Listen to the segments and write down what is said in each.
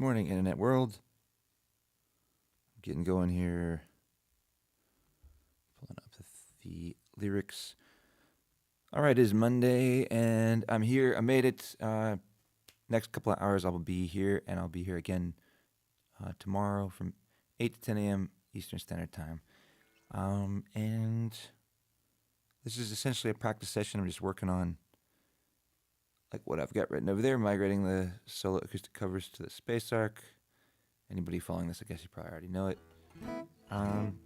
morning, Internet world. Getting going here. Pulling up the lyrics. All right, it is Monday, and I'm here. I made it. Next couple of hours, I will be here, and I'll be here again tomorrow from 8 to 10 a.m. Eastern Standard Time. And this is essentially a practice session. I'm just working on like what I've got written over there, migrating the solo acoustic covers to the Space Arc. Anybody following this, I guess you probably already know it. I'm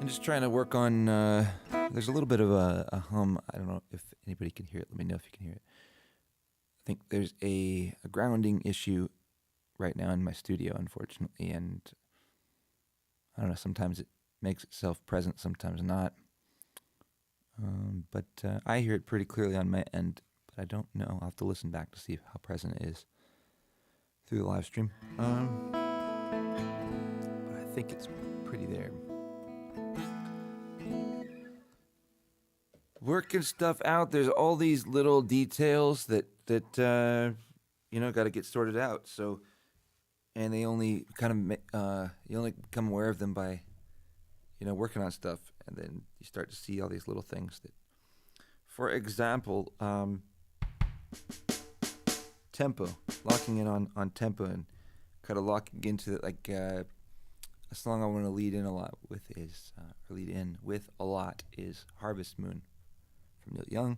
just trying to work on, there's a little bit of a hum. I don't know if anybody can hear it. Let me know if you can hear it. I think there's a grounding issue right now in my studio, unfortunately, and I don't know, sometimes it makes itself present, sometimes not. But I hear it pretty clearly on my end, but I don't know. I'll have to listen back to see how present it is through the live stream. But I think it's pretty there. Working stuff out. There's all these little details that got to get sorted out. So, and they only kind of you only become aware of them by working on stuff, and then you start to see all these little things that, for example, tempo, locking in on tempo and kind of locking into it. Like a song I want to lead in with a lot is Harvest Moon from Neil Young.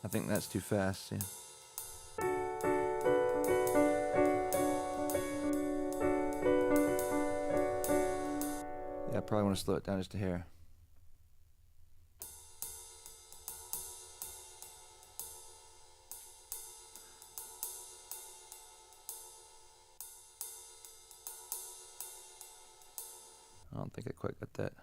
I think that's too fast, yeah. Yeah, I probably want to slow it down just a hair. I don't think I quite got that.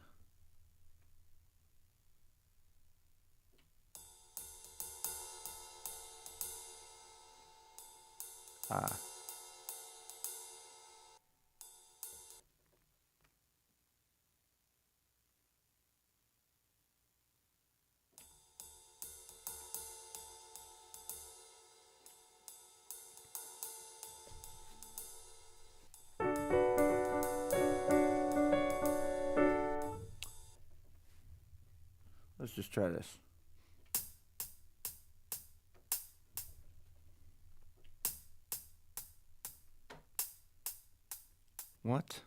Let's just try this. What?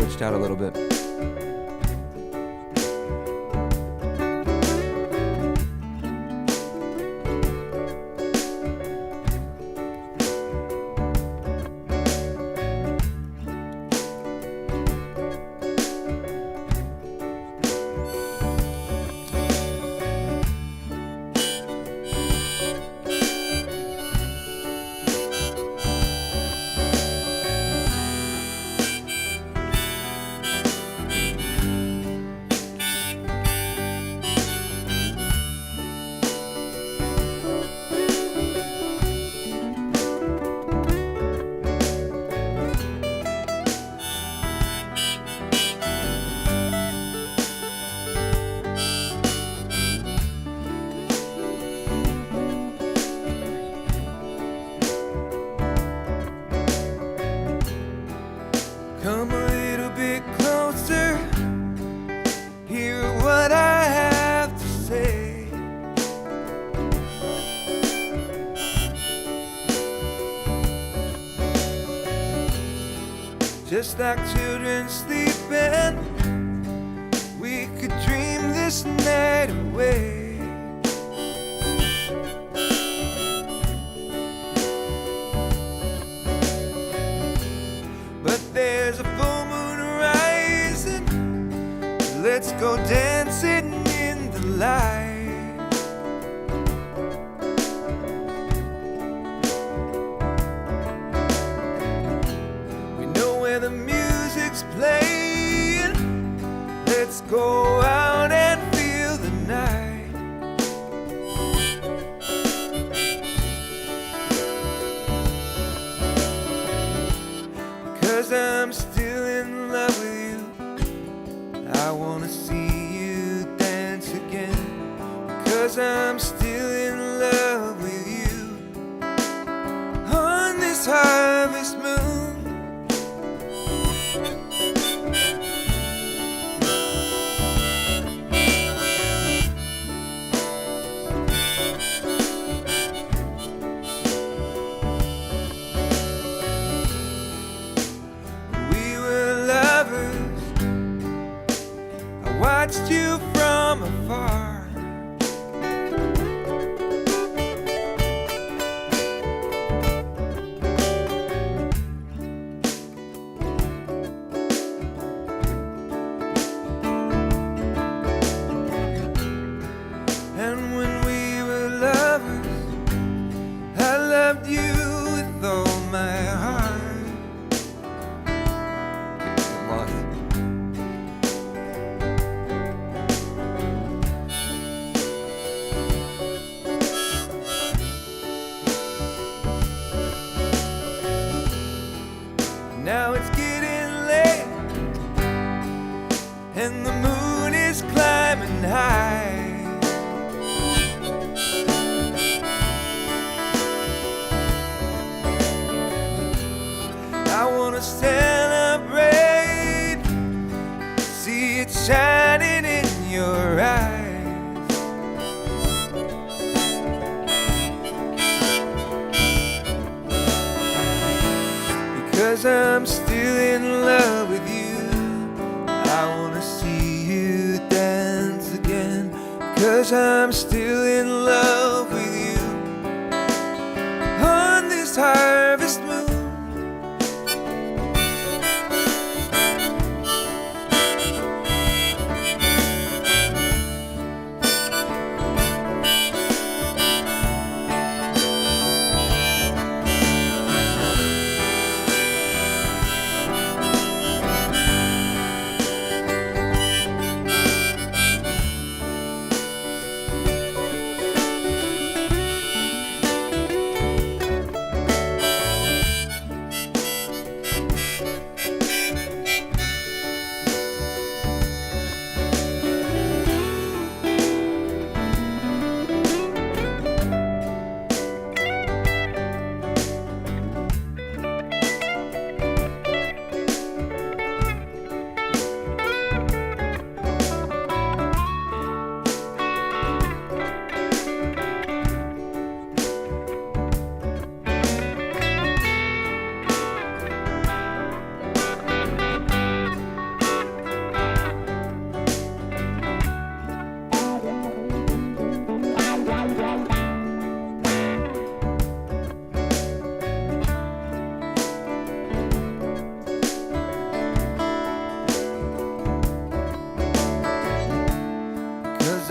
glitched out a little bit. Come a little bit closer, hear what I have to say. Just like children sleeping, we could dream this night away. But there's a full moon rising, let's go dancing in the light. We know where the music's playing, let's go out and feel the night. 'Cause I'm still in love with you, I wanna see you dance again. 'Cause I'm still in love with you on this harvest moon. Watched you from afar. And when we were lovers, I loved you with all my heart. Now it's getting late, and the moon is climbing high. I wanna celebrate, see it shining in your eyes. 'Cause I'm still in love with you, I wanna see you dance again. 'Cause I'm still in love with you on this harvest moon.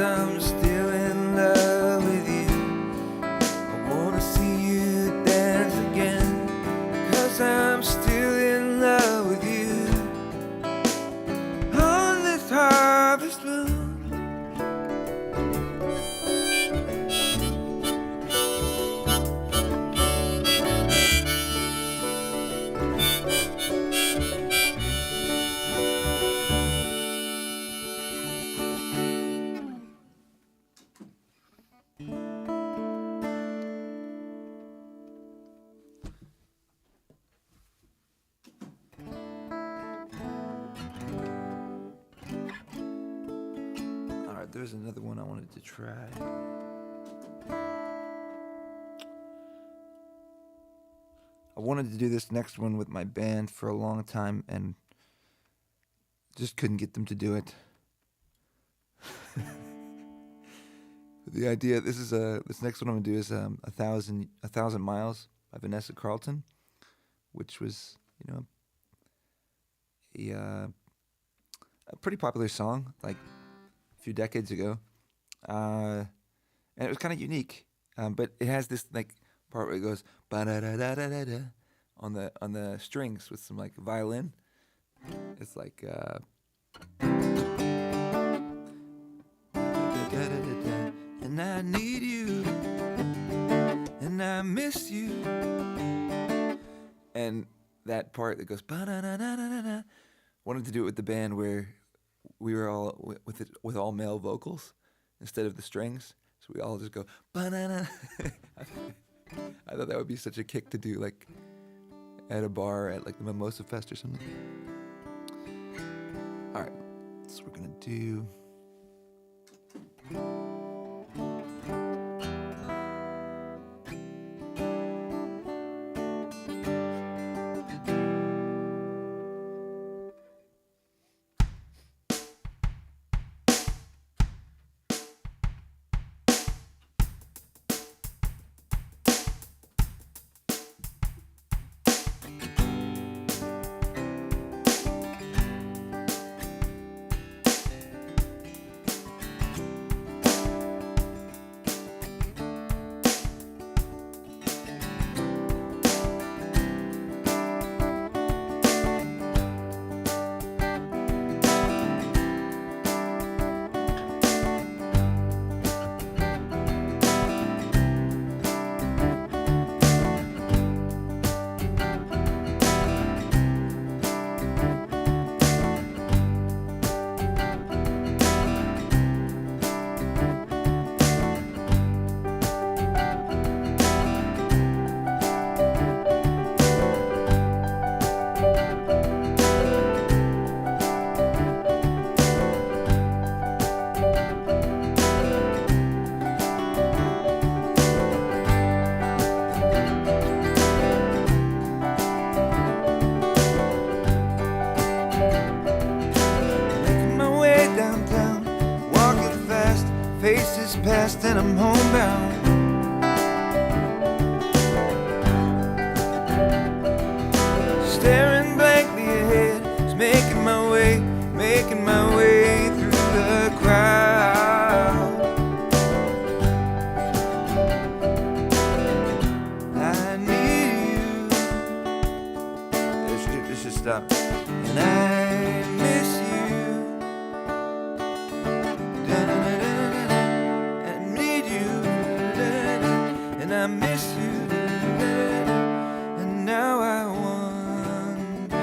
I'm still in love with you. I wanna see you dance again, 'cause I'm still in love with you. On this harvest moon. Alright, there's another one I wanted to try. I wanted to do this next one with my band for a long time and just couldn't get them to do it. The idea, this next one I'm gonna do is a thousand miles by Vanessa Carlton, which was, a pretty popular song like a few decades ago, and it was kind of unique. But it has this like part where it goes ba da da da da da da on the strings with some like violin. It's like and I need you, and I miss you, and that part that goes ba da da da da da. Wanted to do it with the band where we were all with all male vocals instead of the strings, so we all just go ba da da. I thought that would be such a kick to do, like at a bar at like the Mimosa Fest or something. All right, so we're gonna do. Faces past and I'm homebound. Staring blankly ahead, just making my way through the crowd. I need you. This should stop. And I miss you. I miss you, and now I wonder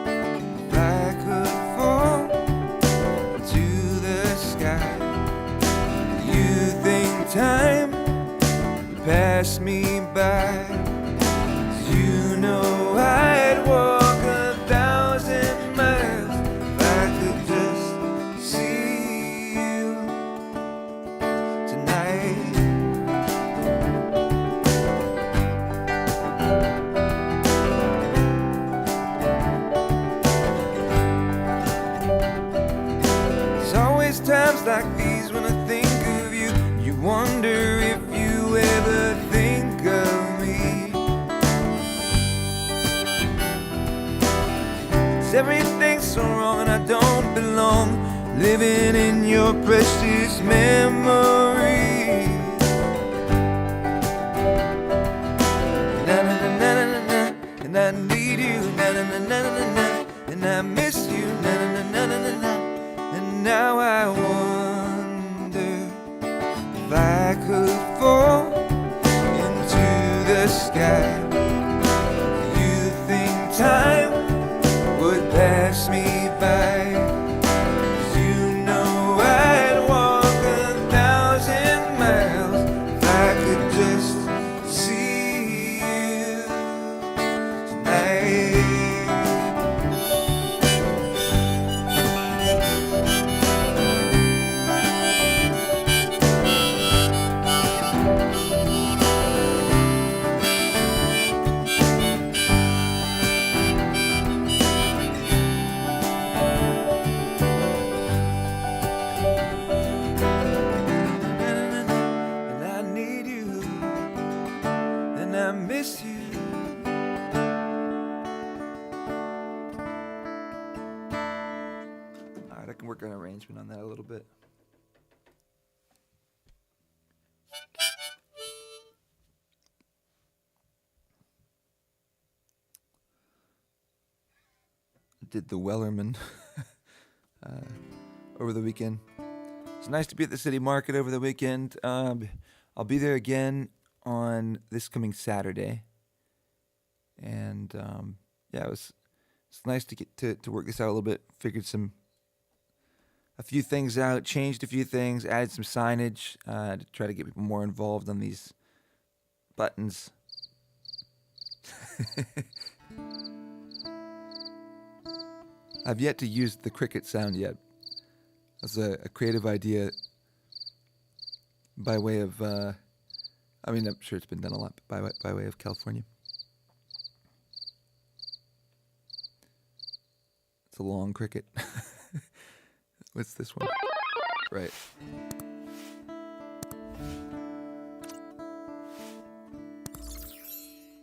if I could fall to the sky. You think time would pass me by? 'Cause you know I'd walk 1,000 miles if I could just see you tonight. Times like these when I think of you, you wonder if you ever think of me. 'Cause everything's so wrong and I don't belong. living in your precious memory. Na na na na na na, and I need you. Na na na na na na, and I miss you. Na na na na na na, and now I wonder if I could fall into the sky. Do you think time would pass me by? I miss you. All right, I can work on an arrangement on that a little bit. Did the Wellerman over the weekend. It's nice to be at the city market over the weekend. I'll be there again on this coming Saturday, and yeah, it's nice to get to work this out a little bit. Figured a few things out, changed a few things, added some signage to try to get people more involved on these buttons. I've yet to use the cricket sound yet. That's a creative idea by way of, I mean, I'm sure it's been done a lot by way of California. It's a long cricket. What's this one? Right.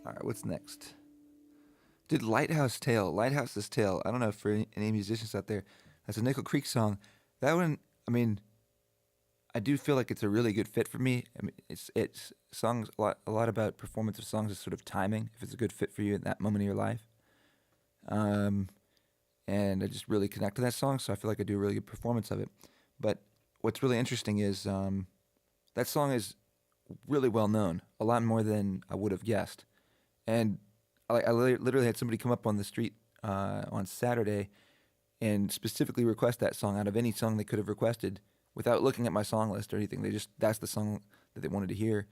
All right, what's next? Did Lighthouse's Tale. I don't know if for any musicians out there, that's a Nickel Creek song. That one, I mean, I do feel like it's a really good fit for me. I mean, it's songs a lot about performance of songs is sort of timing. If it's a good fit for you in that moment of your life, and I just really connect to that song, so I feel like I do a really good performance of it. But what's really interesting is that song is really well known, a lot more than I would have guessed, and I literally had somebody come up on the street on Saturday and specifically request that song out of any song they could have requested without looking at my song list or anything. That's the song that they wanted to hear,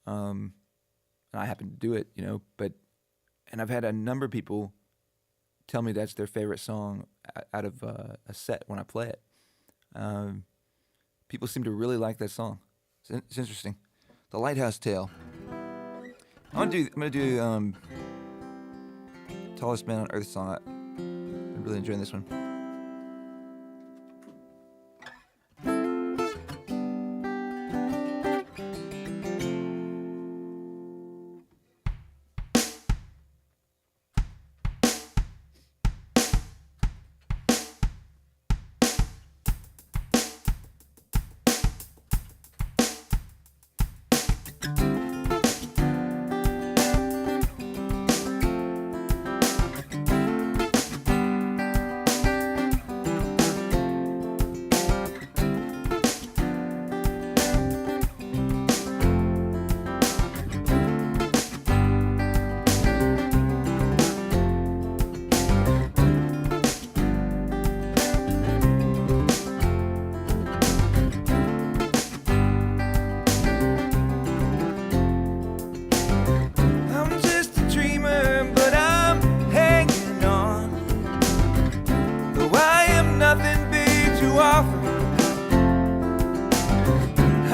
and I happened to do it, you know. And I've had a number of people tell me that's their favorite song out of a set when I play it. People seem to really like that song. It's interesting. The Lighthouse Tale. I'm gonna do Tallest Man on Earth song. I'm really enjoying this one.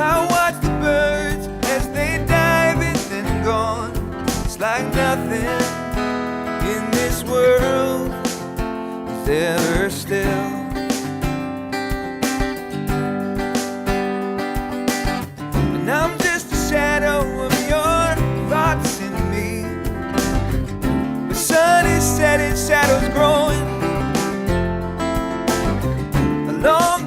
I watch the birds as they dive in and gone. It's like nothing in this world is ever still. And I'm just a shadow of your thoughts in me. The sun is setting, shadows growing. A long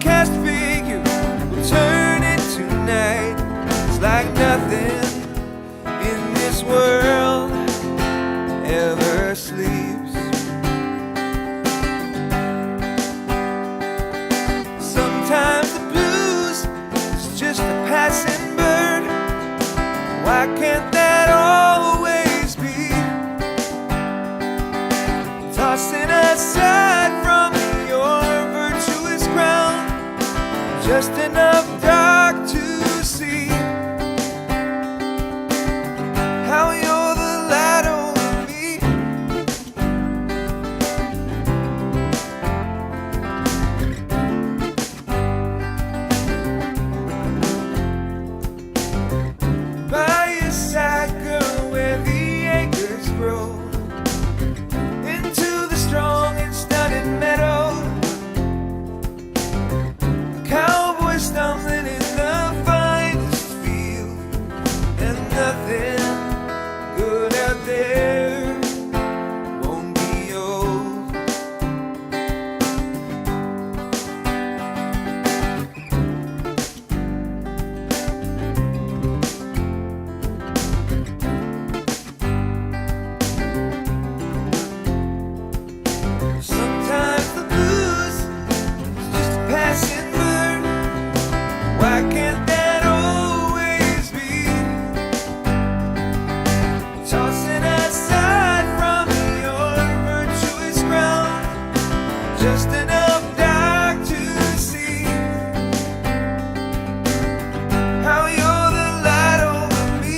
tossing aside from your virtuous crown just enough dark to see how you're the light over me. By your side, girl, where the acres grow into the strong and stunted meadow, a cowboy stumbling in the finest field, and nothing good out there won't be yours. Sometimes the blues is just a passing bird. Why can't that always be? Tossing aside from your virtuous ground just enough dark to see how you're the light over me.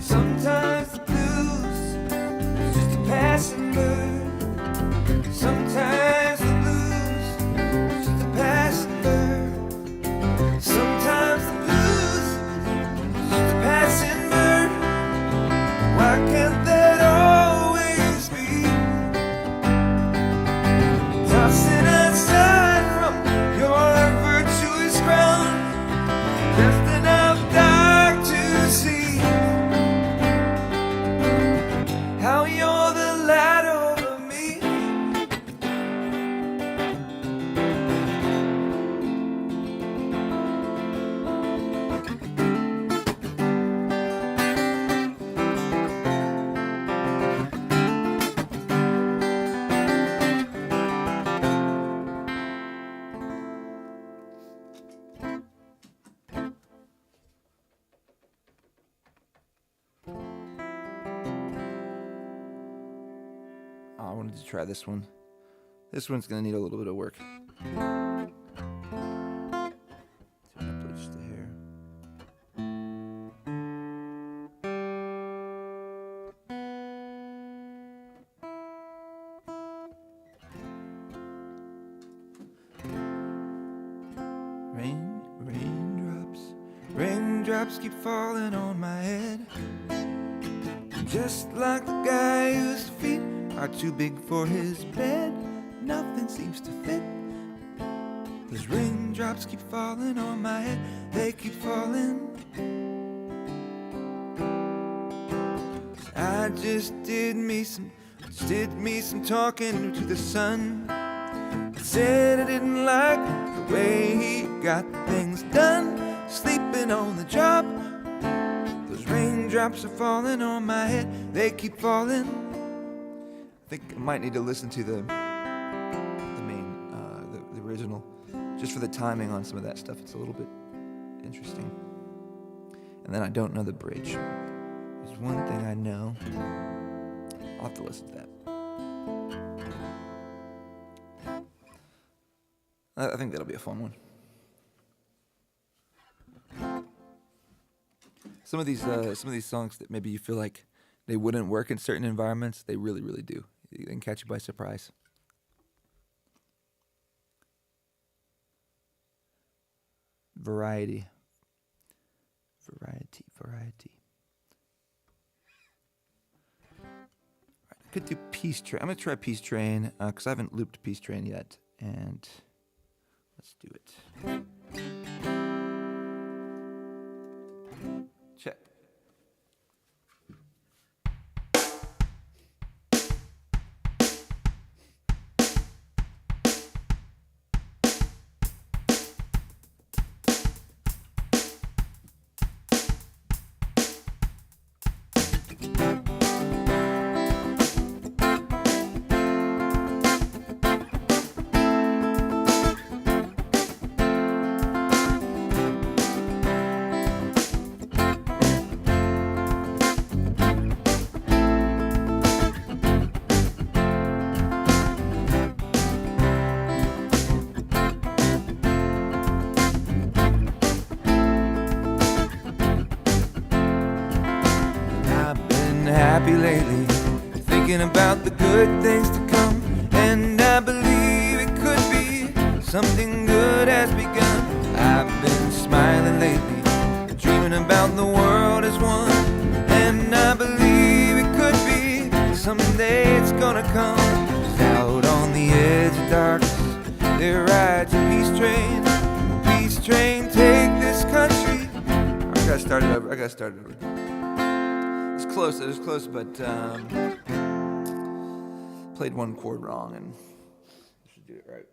Sometimes the blues is just a passing bird. Sometimes the blues is just a passing bird. Sometimes the blues is just a passing bird. Why can't that always be? Tossing aside from your virtuous ground just enough dark to see how you're the light over me. I wanted to try this one. This one's gonna need a little bit of work. Turn up just a hair. Raindrops keep falling on my head, just like the guy whose feet are too big for his bed. Nothing seems to fit. Those raindrops keep falling on my head, they keep falling. I just did me some talking to the sun. I said I didn't like the way he got things done, sleeping on the job. Those raindrops are falling on my head, they keep falling. I think I might need to listen to the original, just for the timing on some of that stuff. It's a little bit interesting. And then I don't know the bridge. There's one thing I know. I'll have to listen to that. I think that'll be a fun one. Some of these songs that maybe you feel like they wouldn't work in certain environments, they really, really do. They can catch you by surprise. Variety. I could do Peace Train. I'm gonna try Peace Train because I haven't looped Peace Train yet, and Let's do it. Check. Happy lately, thinking about the good things to come, and I believe it could be something good has begun. I've been smiling lately, dreaming about the world as one, and I believe it could be someday it's gonna come. 'Cause out on the edge of darkness, there rides a peace train. Peace train, take this country. I gotta start it over. It was close, but played one chord wrong, and I should do it right.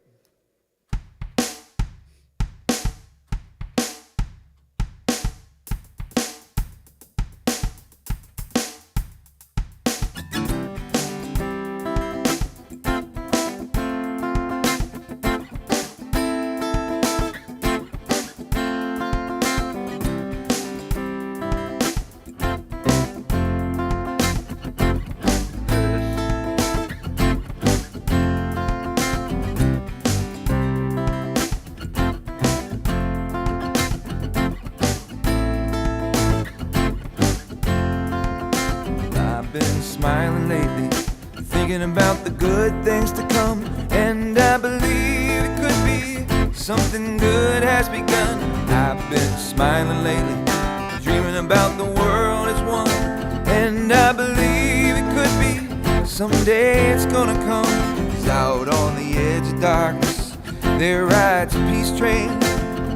Been smiling lately, thinking about the good things to come, and I believe it could be something good has begun. I've been smiling lately, dreaming about the world as one, and I believe it could be someday it's gonna come. 'Cause out on the edge of darkness, there rides a peace train.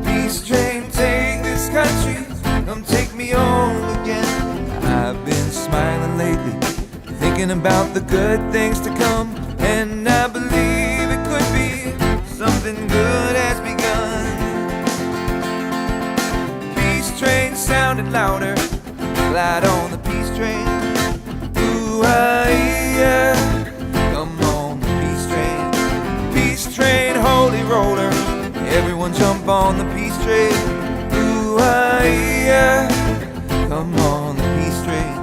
Peace train, take this country, come take me home again. I've been smiling lately, thinking about the good things to come, and I believe it could be something good has begun. Peace train sounded louder, glide on the peace train. Ooh-ah-yeah, come on the peace train. Peace train, holy roller, everyone jump on the peace train. Ooh-ah-yeah, come on the peace train.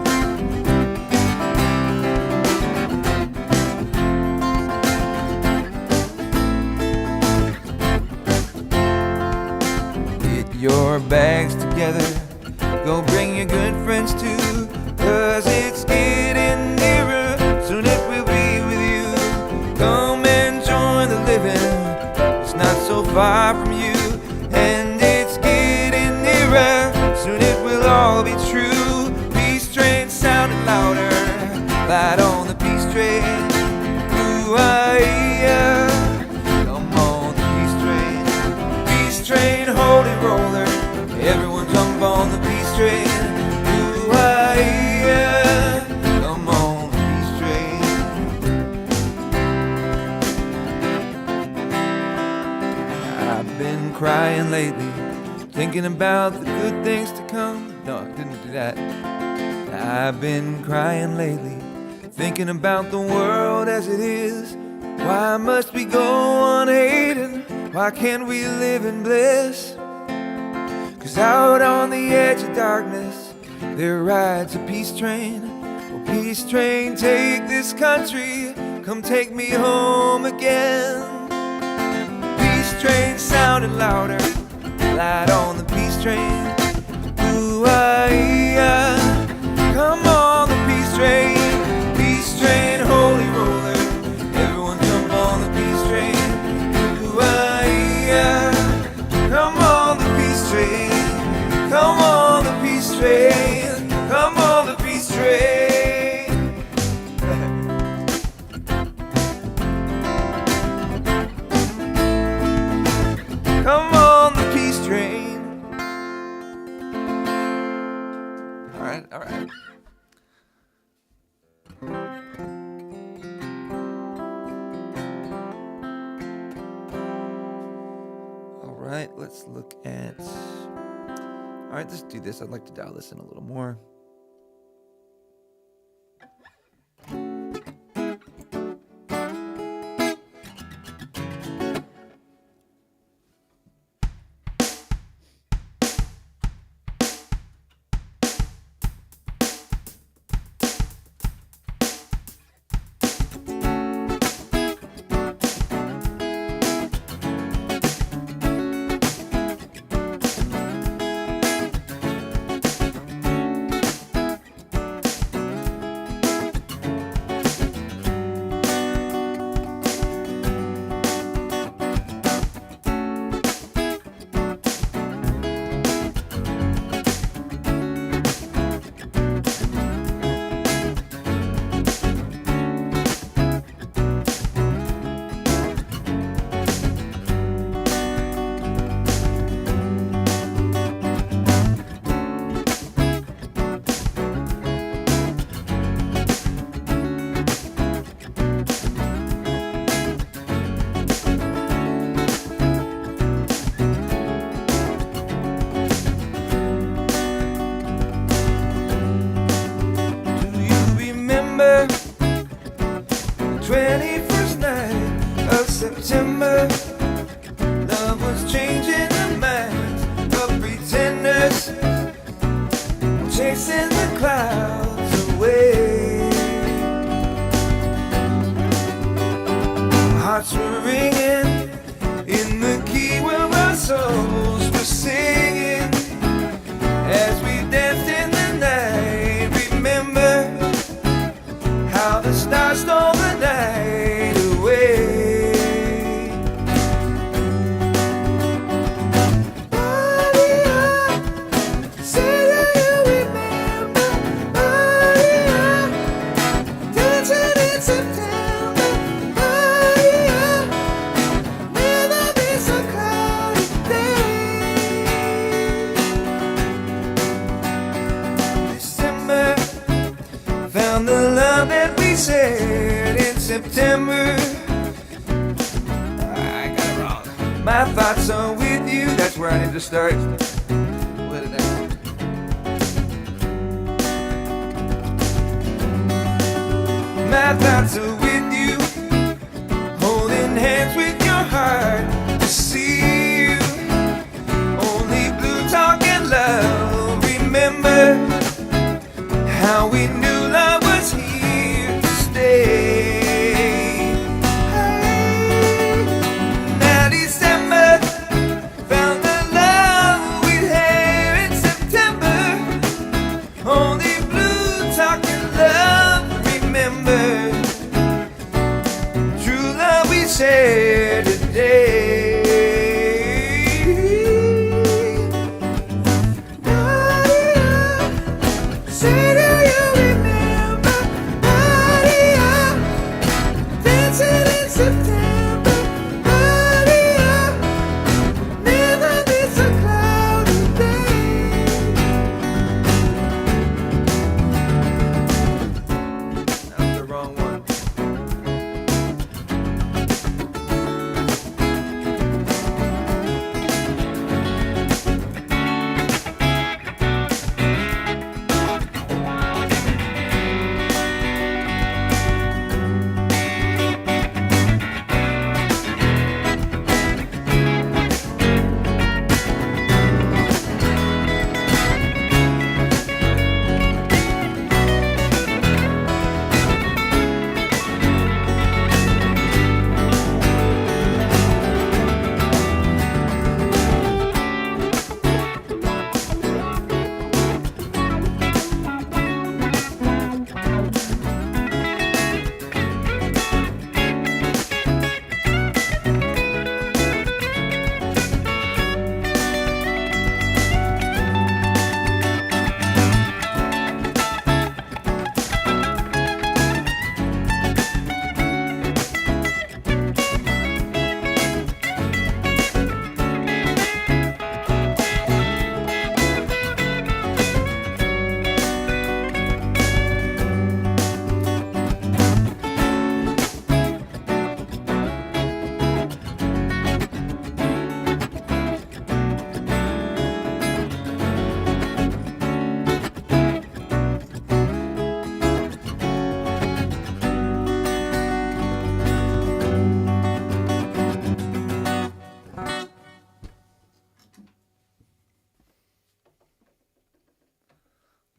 Get your bags together, go bring your good friends too, 'cause it's getting nearer, soon it will be with you. Come and join the living, it's not so far from you, and it's getting nearer, soon it will all be true. Peace train sounding louder, light on the peace train. Ooh-ah-yeah, come on the peace train. Peace train, holy roller, everyone jump on the peace train. Ooh-ah-yeah, come on the peace train. I've been crying lately, thinking about the good things to come. No, I didn't do that. I've been crying lately, thinking about the world as it is. Why must we go on hating? Why can't we live in bliss? 'Cause out on the edge of darkness, there rides a peace train. Oh, peace train, take this country, come take me home again. Peace train sounded louder, light on the peace train. Ooh-ah-yeah, come on the peace train. Peace train, holy roller, everyone jump on the peace train. Ooh-ah-yeah, come on the peace train. Come on the peace train. Come on the peace train. Alright, let's look at... Alright, let's do this. I'd like to dial this in a little more. Do you remember the 21st night of September? Love was changing the minds of pretenders, chasing the clouds away. Hearts were ringing in the key where our souls were singing as we danced in the night. Remember how the stars stole the night away. Found the love that we shared in September. I got it wrong. My thoughts are with you. That's where I need to start. What did I do? My thoughts are with you, holding hands with your heart to see you. Only blue talking love. Remember how we knew love was here to stay. Now December found the love we'd had in September. Only blue talking love. Remember true love we shared.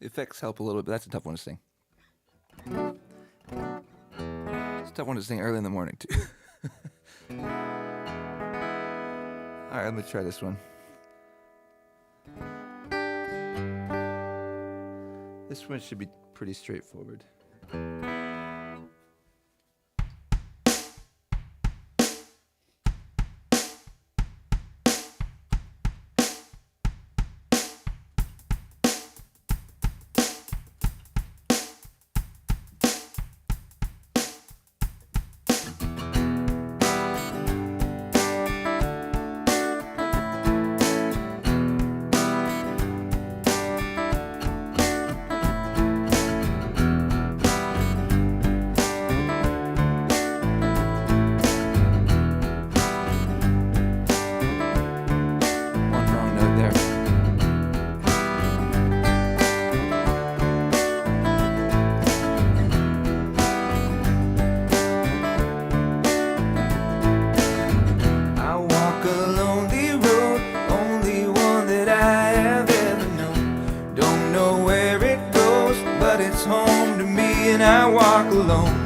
effects help a little bit, but that's a tough one to sing. It's a tough one to sing early in the morning, too. Alright, let me try this one. This one should be pretty straightforward. And I walk alone.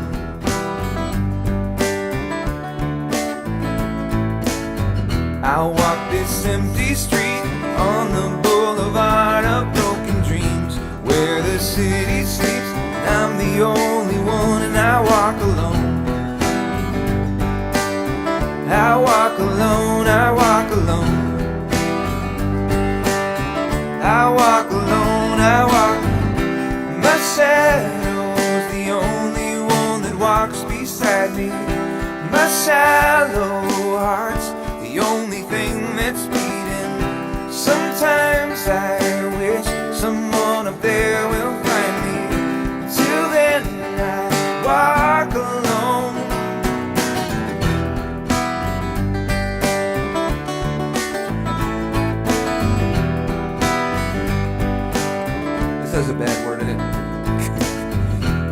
I walk this empty street on the boulevard of broken dreams, where the city sleeps and I'm the only one, and I walk alone. I walk alone, I walk alone. I walk alone, I walk. My shadow's the only one that walks beside me. My shallow heart's the only thing that's beating. Sometimes I wish someone up there will find me. Till then I walk alone. This has a bad word in it.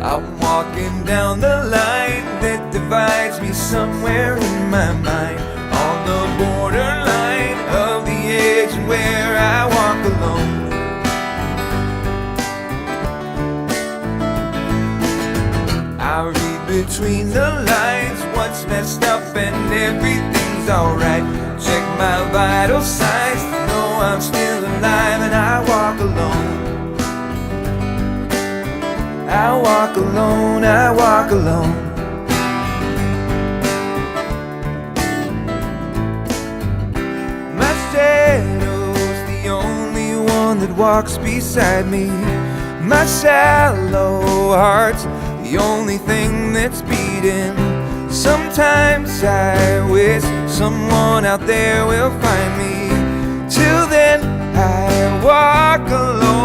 I'm walking down the line that divides me somewhere in my mind, on the borderline of the edge where I walk alone. I read between the lines what's messed up and everything's alright. Check my vital signs to know I'm still alive, and I walk alone. I walk alone, I walk alone. My shadow's the only one that walks beside me. My shallow heart's the only thing that's beating. Sometimes I wish someone out there will find me. Till then I walk alone.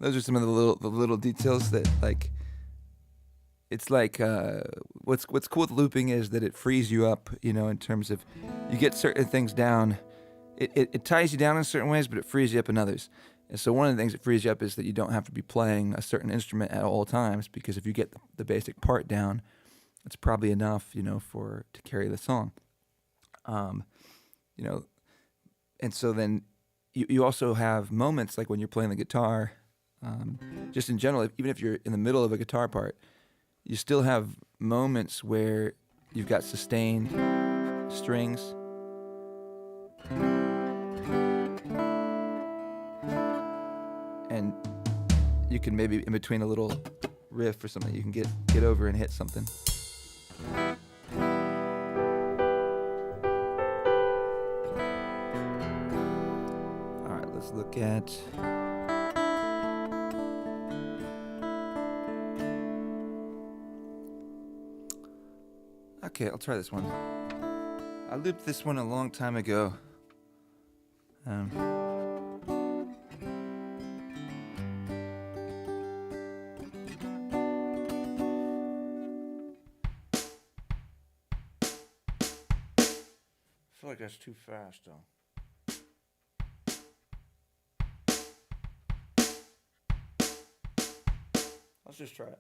those are some of the little details that like. It's like what's cool with looping is that it frees you up, you know, in terms of you get certain things down. It ties you down in certain ways, but it frees you up in others. And so one of the things that frees you up is that you don't have to be playing a certain instrument at all times, because if you get the basic part down, it's probably enough, you know, to carry the song. You know, and so then you also have moments like when you're playing the guitar, just in general, even if you're in the middle of a guitar part, you still have moments where you've got sustained strings. And you can maybe in between a little riff or something, you can get over and hit something. All right, let's look at... Okay, I'll try this one. I looped this one a long time ago. I feel like that's too fast, though. Let's just try it.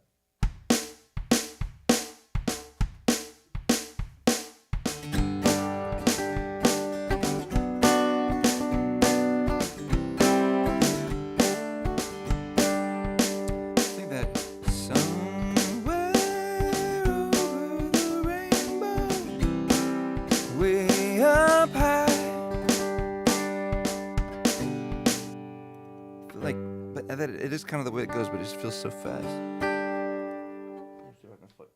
That it is kind of the way it goes, but it just feels so fast. Let's see if I can flip.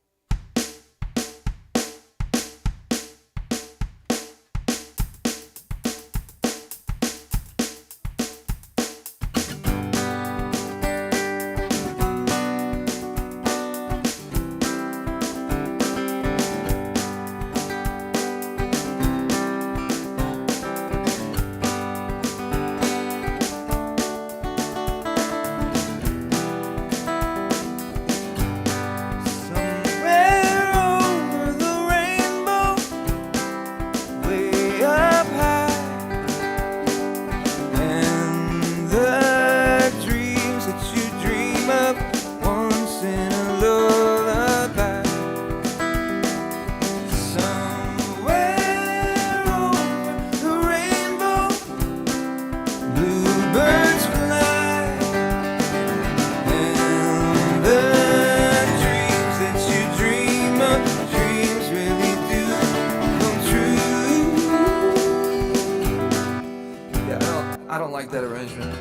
I don't like that arrangement.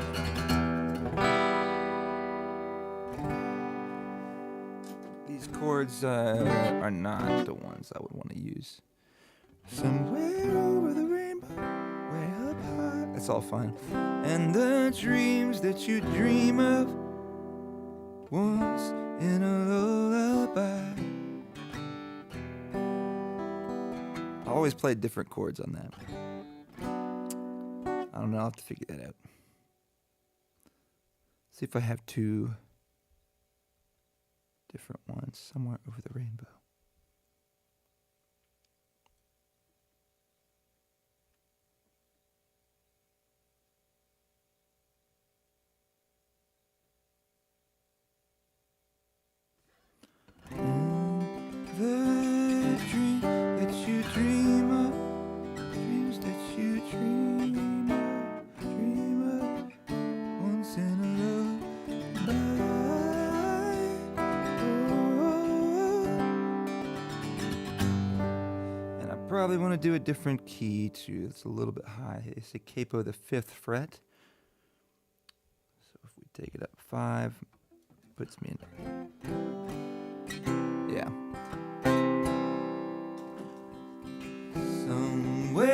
These chords are not the ones I would want to use. Somewhere over the rainbow, way up high. That's all fine. And the dreams that you dream of once in a lullaby. I always played different chords on that. I don't know, I'll have to figure that out. See if I have two different ones somewhere over the rainbow. The dream that you dream of, dreams that you dream of once in a lullaby. And I probably want to do a different key too. It's a little bit high. It's a capo the 5th fret. So if we take it up 5, puts me in. Yeah. Somewhere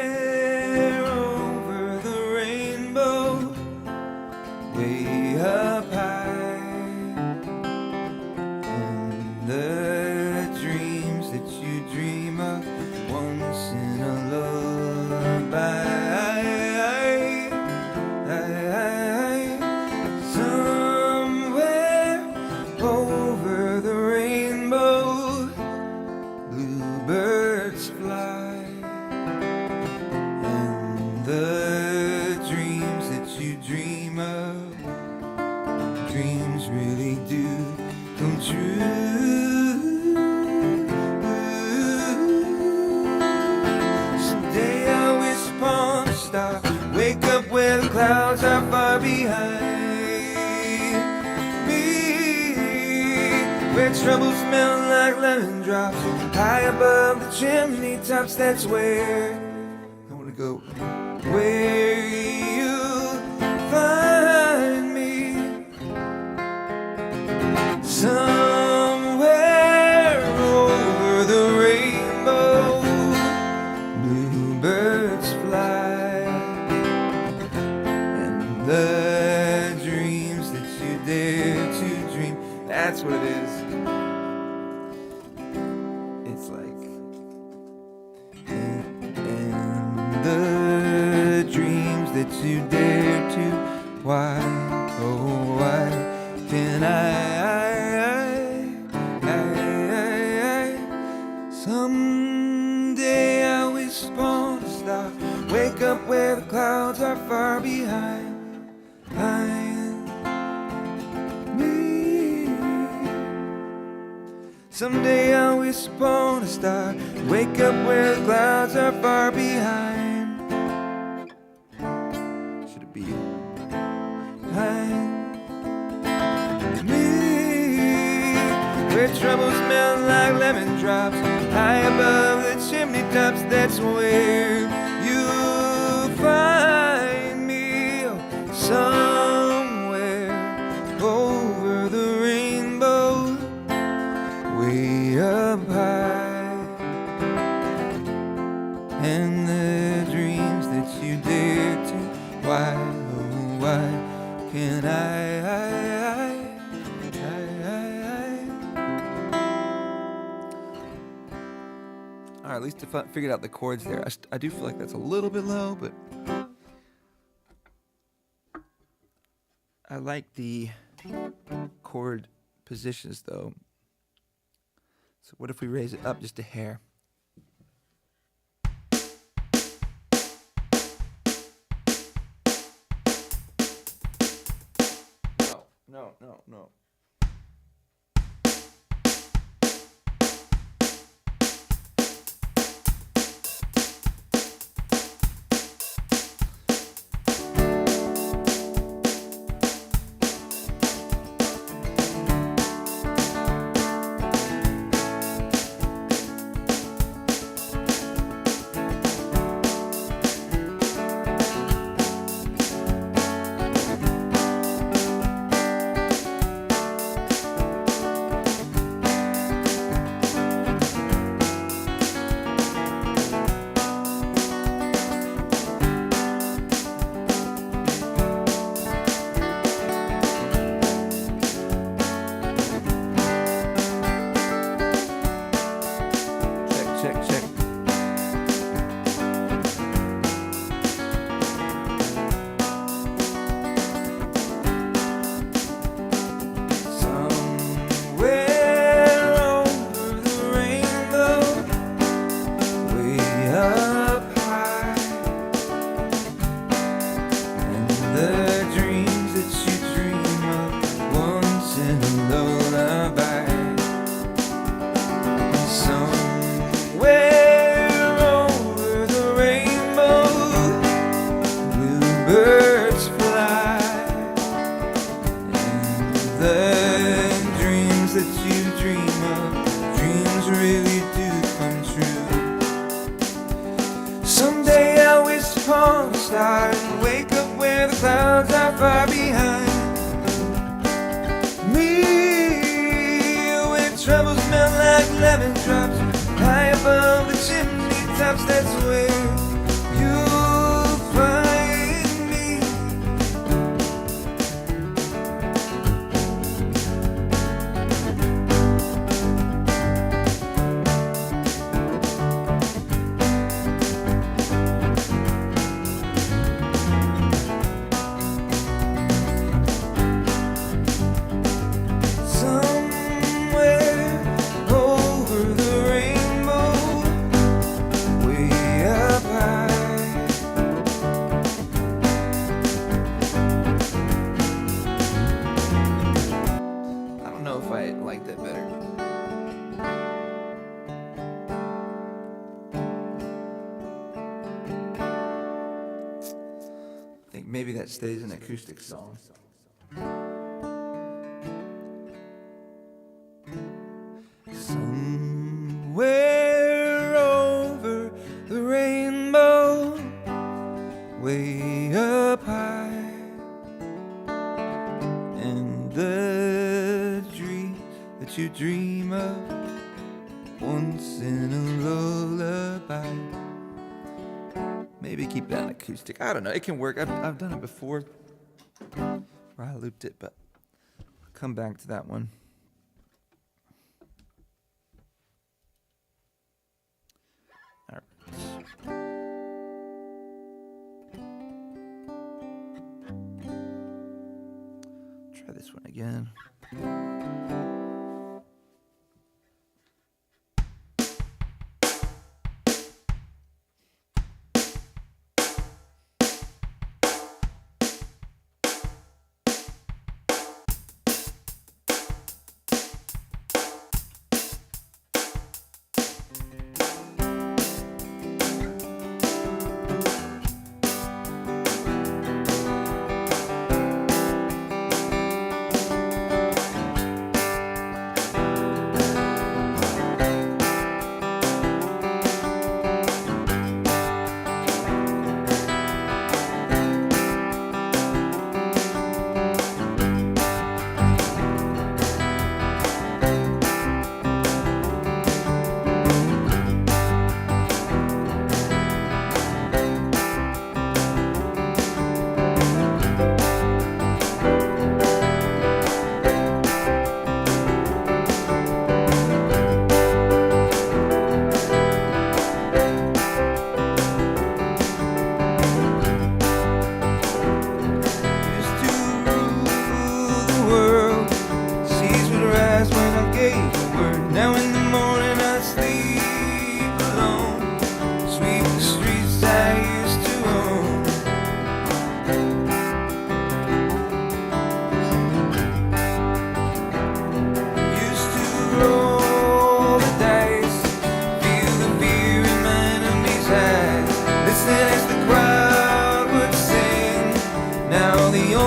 over the rainbow, way up high, and the dreams that you dream of once in a lullaby. Somewhere true. Someday I'll wish upon a star, wake up where the clouds are far behind me, where troubles smell like lemon drops, high above the chimney tops. That's where I wanna go. Where you find me, somewhere over the rainbow, bluebirds fly, and the dreams that you dare to dream. That's what it is. It's like, and the dreams that you dare to. Why, oh why can I someday I wish upon a star, wake up where the clouds are far behind me. Someday I'll wish upon a star, wake up where the clouds are far behind. Should it be behind me? Where troubles smell like lemon drops, high above the chimney tops. That's where you find me. Somewhere over the rainbow, way up high, and the dreams that you dare to. Why, oh why can I All right, at least if I figured out the chords there. I do feel like that's a little bit low, but I like the chord positions though. So what if we raise it up just a hair? No. Check. Somewhere over the rainbow, way up high, and the dreams that you dream of once in a lullaby. Somewhere over the rainbow, bluebirds fly, and the dreams that you dream of, dreams really do come true. Someday I'll wish upon a star and wake up where the clouds are far behind me, where troubles smell like lemon drops, high above the chimney tops. That's where you'll find me. Somewhere over the rainbow, way up high. know if I like that better. I think maybe that stays an acoustic song. Somewhere over the rainbow, way up high, and the dreams that you dream of once in a lullaby. Maybe keep that an acoustic. I don't know. It can work. I've done it before where I looped it, but I'll come back to that one. All right. Try this one again.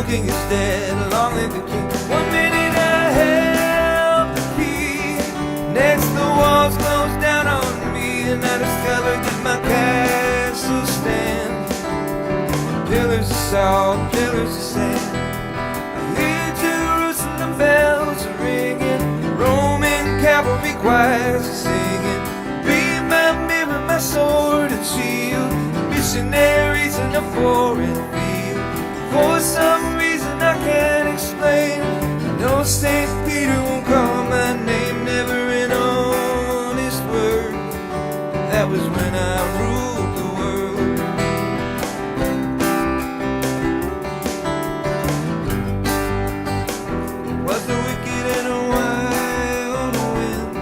King is dead, long live the king. 1 minute I held the key, next the walls closed down on me, and I discovered that my castle stands on pillars of salt, pillars of sand. I hear Jerusalem bells are ringing, Roman cavalry choirs are singing. Be my mirror, my sword and shield, missionaries in a foreign field. For some reason I can't explain, no St. Peter won't call my name, never an honest word. That was when I ruled the world. It was the wicked and a wild wind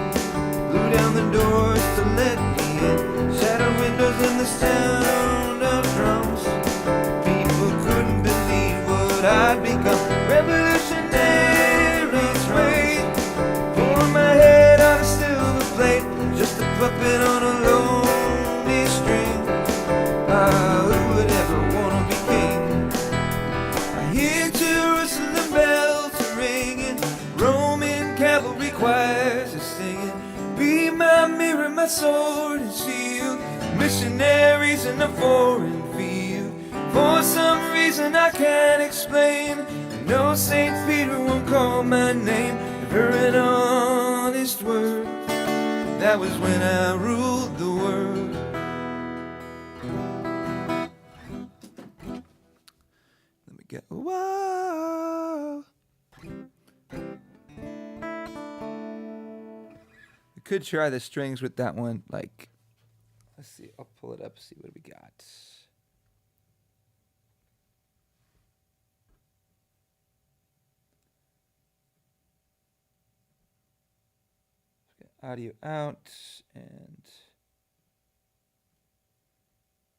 blew down the doors to let me in, shattered windows and the sound of drums. I'd become revolutionaries wait for my head on a silver plate, just a puppet on a lonely string. Who would ever want to be king? I hear Jerusalem bells are ringing, Roman cavalry choirs are singing. Be my mirror, my sword and shield, missionaries in a foreign field. For some reason I can't explain, no St. Peter won't call my name, never an honest word. That was when I ruled the world. Let me get, whoa. We could try the strings with that one, like, let's see, I'll pull it up, see what we got. Audio out, and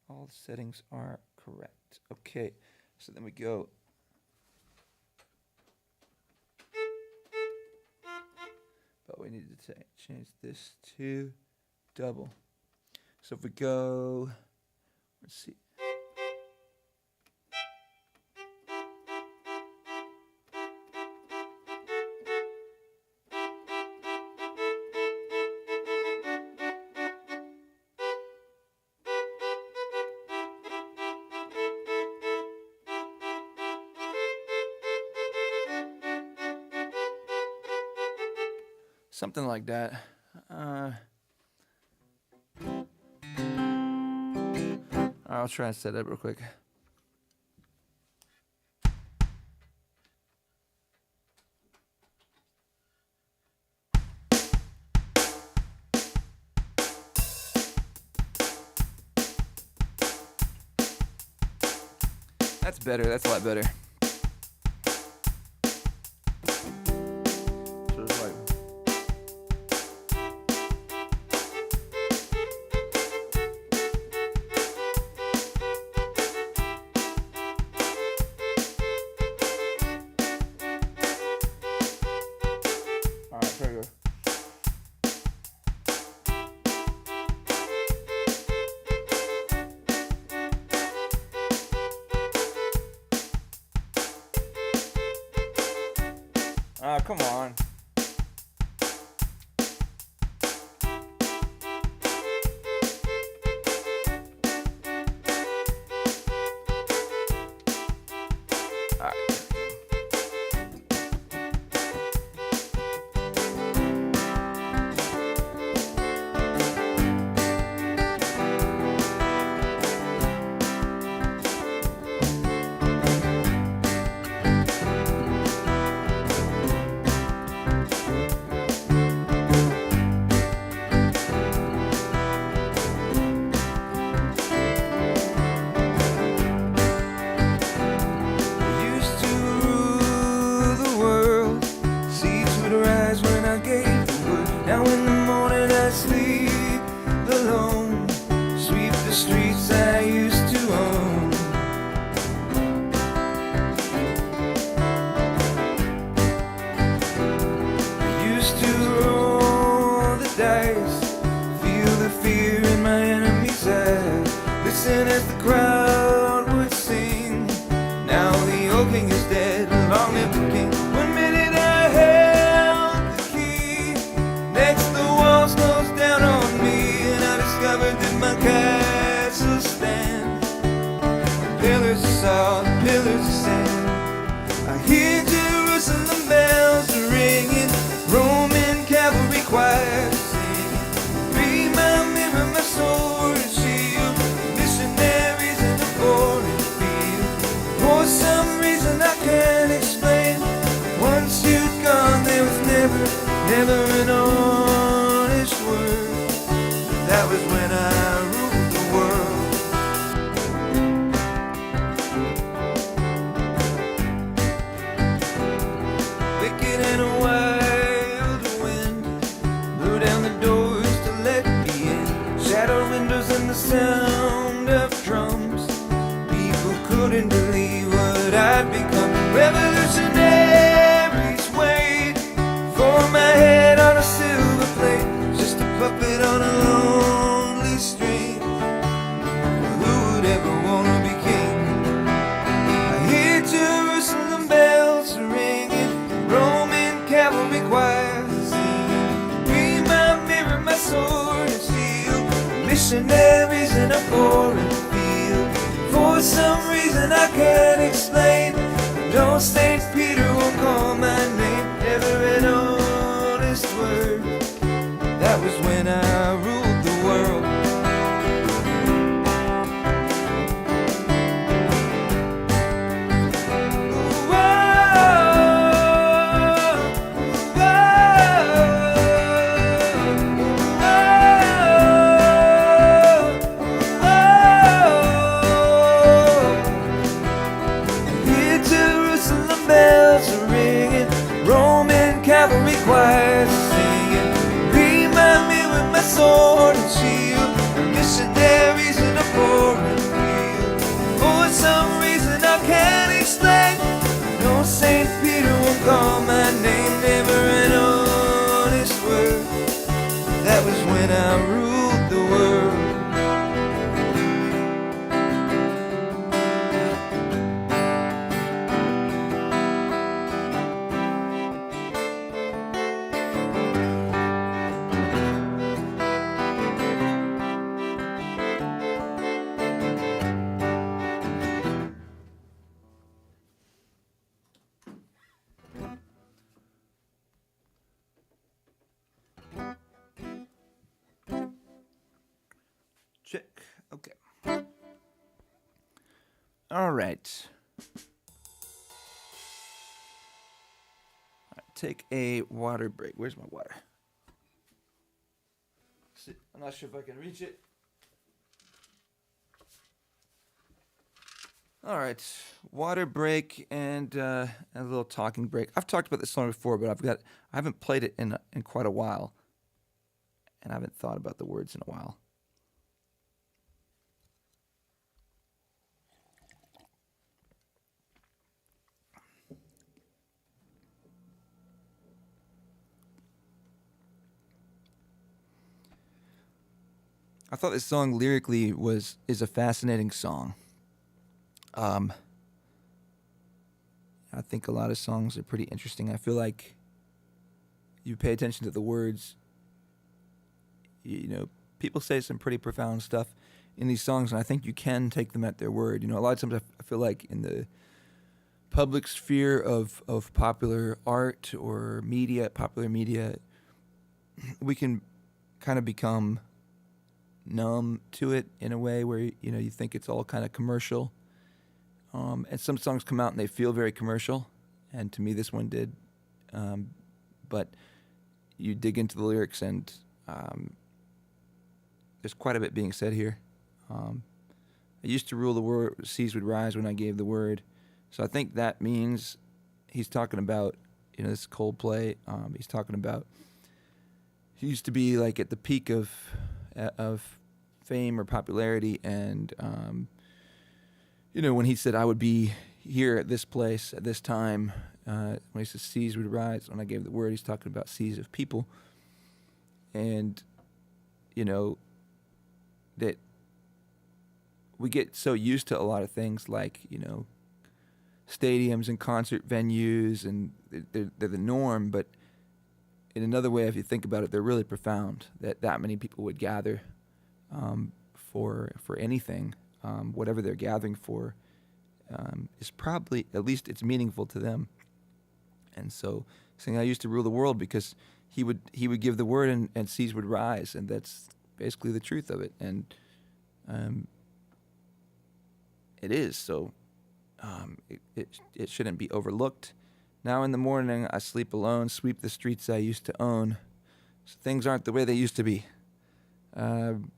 all the settings are correct. Okay, so then we go. we need to change this to double. So if we go, let's see. Something like that. I'll try and set it up real quick. That's better. That's a lot better. So it's like. All right, there you go. Ah, come on. All right. Now in the morning I sleep alone, sweep the streets I used to own. I used to roll the dice, feel the fear in my enemy's eyes, listen as the crowd would sing. Now the old king is dead, long live the king. 1 minute I held the key, next the walls closed down on me, and I discovered that my castle stands. Pillars of salt, pillars of sand. I hear Jerusalem bells ringing, Roman cavalry choirs singing. Be my mirror, my sword and shield, missionaries in a foreign field. For some reason I can't explain, once you'd gone there was never an honest word. That was when I ruled the world. Wicked and a wild wind blew down the doors to let me in. Shattered windows and the sound of drums. People couldn't believe what I'd become. Revolutionaries wait for my head on a silver plate, just a puppet on a lonely string. Who would ever want to be king? I hear Jerusalem bells ringing, Roman cavalry choirs singing. Be my mirror, my sword and shield, missionaries in a foreign field. For some reason I can't explain, don't St. Peter won't call my name. Never an honest word. That was when I ruled the world. Hear Jerusalem bells are ringing, Roman cavalry Check. Okay. All right. Take a water break. Where's my water? I'm not sure if I can reach it. All right, water break and a little talking break. I've talked about this song before, but I haven't played it in quite a while, and I haven't thought about the words in a while. I thought this song lyrically is a fascinating song. Um, I think a lot of songs are pretty interesting. I feel like you pay attention to the words. You know, people say some pretty profound stuff in these songs, and I think you can take them at their word. You know, a lot of times I feel like in the public sphere of popular art or media, popular media, we can kind of become numb to it in a way where you think it's all kind of commercial. And some songs come out and they feel very commercial, and to me this one did. But you dig into the lyrics and there's quite a bit being said here. I used to rule the world, seas would rise when I gave the word. So I think that means he's talking about, this Coldplay. He's talking about he used to be like at the peak of fame or popularity, and when he said I would be here at this place at this time, when he says seas would rise when I gave the word, he's talking about seas of people, and that we get so used to a lot of things like stadiums and concert venues, and they're the norm, but in another way, if you think about it, they're really profound. That many people would gather for anything, whatever they're gathering for, is probably, at least it's meaningful to them. And so, saying I used to rule the world because he would give the word and seas would rise, and that's basically the truth of it. And it is so. It shouldn't be overlooked. Now in the morning I sleep alone, sweep the streets I used to own. So things aren't the way they used to be. And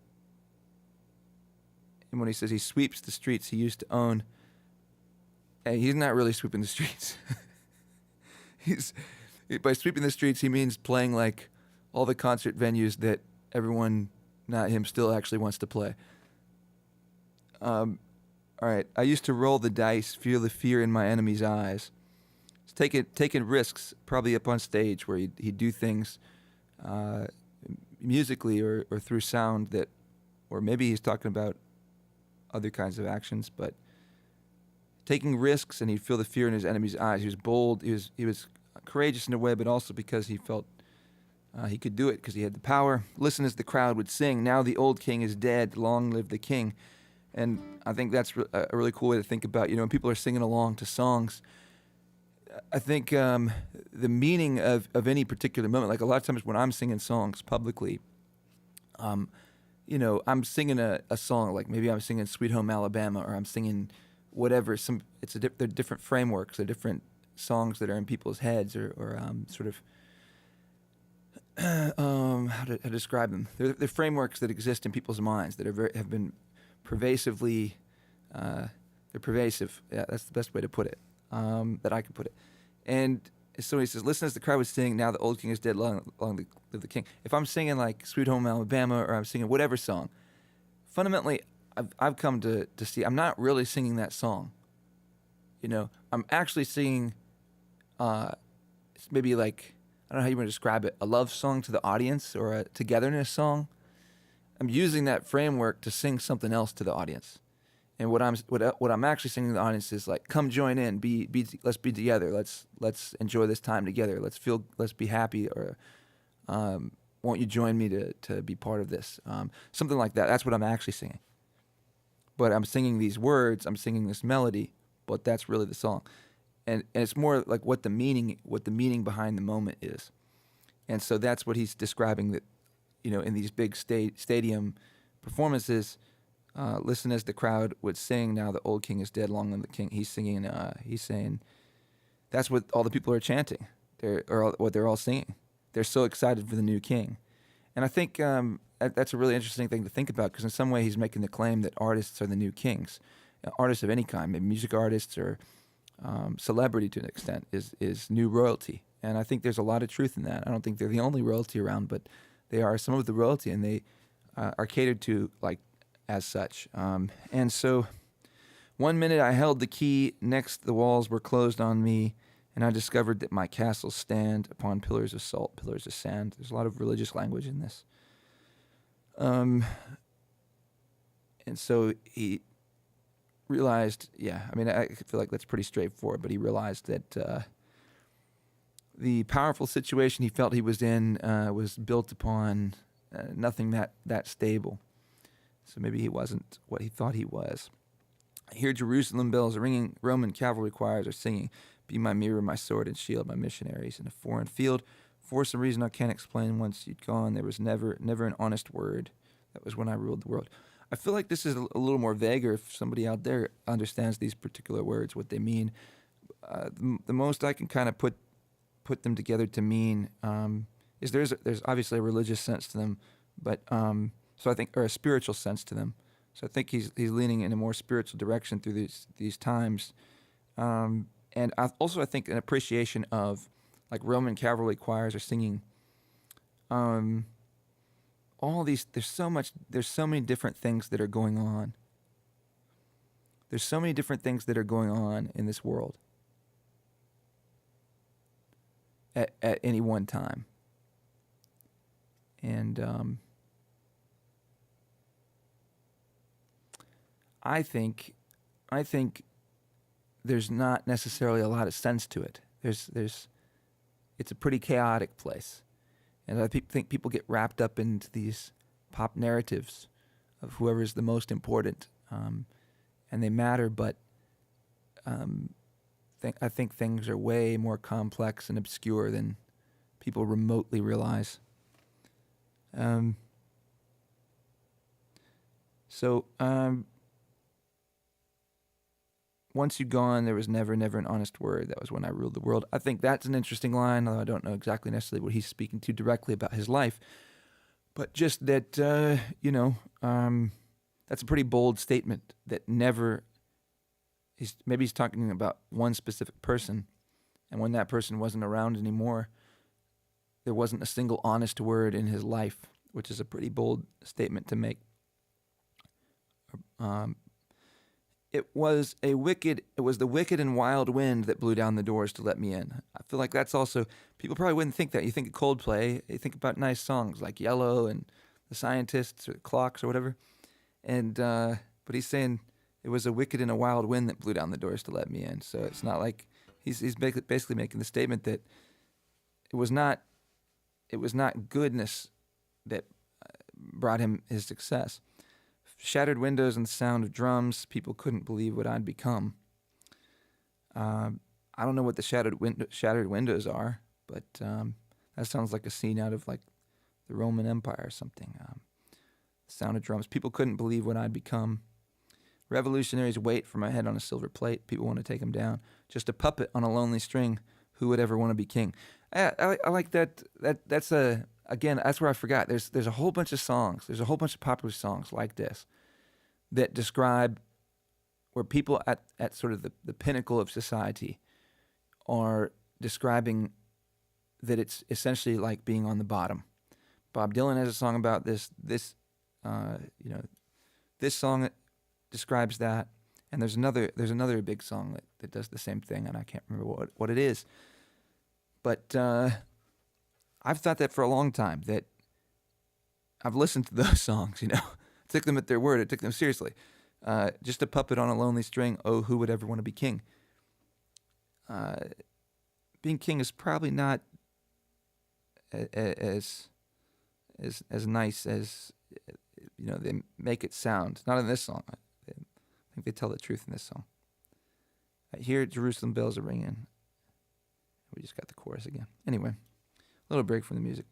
when he says he sweeps the streets he used to own, he's not really sweeping the streets. By sweeping the streets, he means playing like all the concert venues that everyone, not him, still actually wants to play. All right, I used to roll the dice, feel the fear in my enemy's eyes. It's taking risks, probably up on stage where he'd do things musically or through sound that, or maybe he's talking about other kinds of actions, but taking risks, and he'd feel the fear in his enemy's eyes. He was bold, he was courageous in a way, but also because he felt he could do it because he had the power. Listen as the crowd would sing, now the old king is dead, long live the king. And I think that's a really cool way to think about, when people are singing along to songs. I think the meaning of any particular moment, like a lot of times when I'm singing songs publicly, I'm singing a song, like maybe I'm singing Sweet Home Alabama, or I'm singing whatever. They're different frameworks, they're different songs that are in people's heads, or sort of, how to describe them. They're frameworks that exist in people's minds that have been pervasively, they're pervasive. Yeah, that's the best way to put it, that I could put it. And so he says, listen as the crowd was singing, now the old king is dead, long live the king. If I'm singing like Sweet Home Alabama, or I'm singing whatever song, fundamentally, I've come to see I'm not really singing that song. I'm actually singing, maybe like, I don't know how you want to describe it, a love song to the audience, or a togetherness song. I'm using that framework to sing something else to the audience, and what I'm actually singing to the audience is like, come join in, let's be together, let's enjoy this time together, let's be happy, or won't you join me to be part of this, something like that. That's what I'm actually singing. But I'm singing these words, I'm singing this melody, but that's really the song, and it's more like what the meaning behind the moment is, and so that's what he's describing, that in these big stadium performances, listen as the crowd would sing. Now the old king is dead, long live the king. He's singing. He's saying that's what all the people are chanting. What they're all singing. They're so excited for the new king, and I think that's a really interesting thing to think about, because in some way he's making the claim that artists are the new kings. Artists of any kind, maybe music artists or celebrity to an extent, is new royalty. And I think there's a lot of truth in that. I don't think they're the only royalty around, but they are some of the royalty, and they are catered to like as such. And so one minute I held the key, next the walls were closed on me, and I discovered that my castles stand upon pillars of salt, pillars of sand. There's a lot of religious language in this. And so he realized, I feel like that's pretty straightforward, but he realized that the powerful situation he felt he was in was built upon nothing that stable. So maybe he wasn't what he thought he was. I hear Jerusalem bells ringing, Roman cavalry choirs are singing, be my mirror, my sword and shield, my missionaries in a foreign field. For some reason I can't explain, once you'd gone, there was never an honest word. That was when I ruled the world. I feel like this is a little more vaguer if somebody out there understands these particular words, what they mean. The most I can kind of put them together to mean is there's obviously a religious sense to them, but so I think, or a spiritual sense to them. So I think he's leaning in a more spiritual direction through these times, and I think an appreciation of like Roman cavalry choirs are singing. All these, there's so many different things that are going on. There's so many different things that are going on in this world at any one time. And I think there's not necessarily a lot of sense to it. It's a pretty chaotic place. And I think people get wrapped up into these pop narratives of whoever's the most important, and they matter, but I think things are way more complex and obscure than people remotely realize. Once you'd gone, there was never an honest word. That was when I ruled the world. I think that's an interesting line, although I don't know exactly necessarily what he's speaking to directly about his life. But just that, that's a pretty bold statement that never, maybe he's talking about one specific person, and when that person wasn't around anymore, there wasn't a single honest word in his life, which is a pretty bold statement to make. It was the wicked and wild wind that blew down the doors to let me in. I feel like that's also, people probably wouldn't think that. You think of Coldplay, you think about nice songs like Yellow and The Scientists or Clocks or whatever. And but he's saying it was a wicked and a wild wind that blew down the doors to let me in. So it's not like he's basically making the statement that it was not goodness that brought him his success. Shattered windows and the sound of drums. People couldn't believe what I'd become. I don't know what the shattered windows are, but that sounds like a scene out of like the Roman Empire or something. The sound of drums. People couldn't believe what I'd become. Revolutionaries wait for my head on a silver plate. People want to take him down. Just a puppet on a lonely string. Who would ever want to be king? I like that. That's where I forgot. There's a whole bunch of songs. There's a whole bunch of popular songs like this that describe where people at sort of the pinnacle of society are describing that it's essentially like being on the bottom. Bob Dylan has a song about this. This song describes that, and there's another big song that does the same thing, and I can't remember what it is. But I've thought that for a long time, that I've listened to those songs, took them at their word, I took them seriously. Just a puppet on a lonely string, oh, who would ever want to be king? Being king is probably not as nice as, they make it sound. Not in this song. I think they tell the truth in this song. I hear Jerusalem bells are ringing. We just got the chorus again. Anyway. Little break from the music.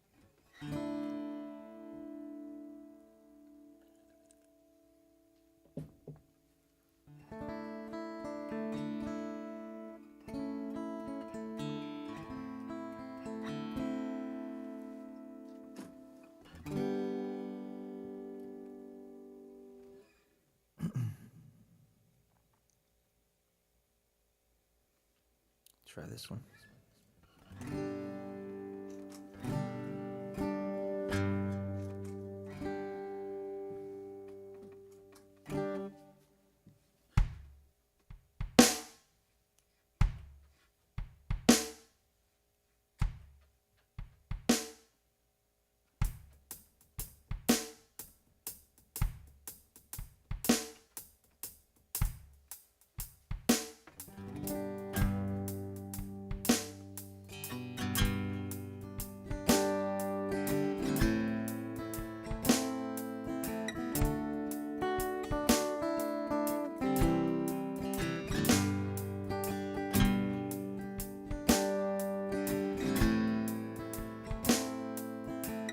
try this one.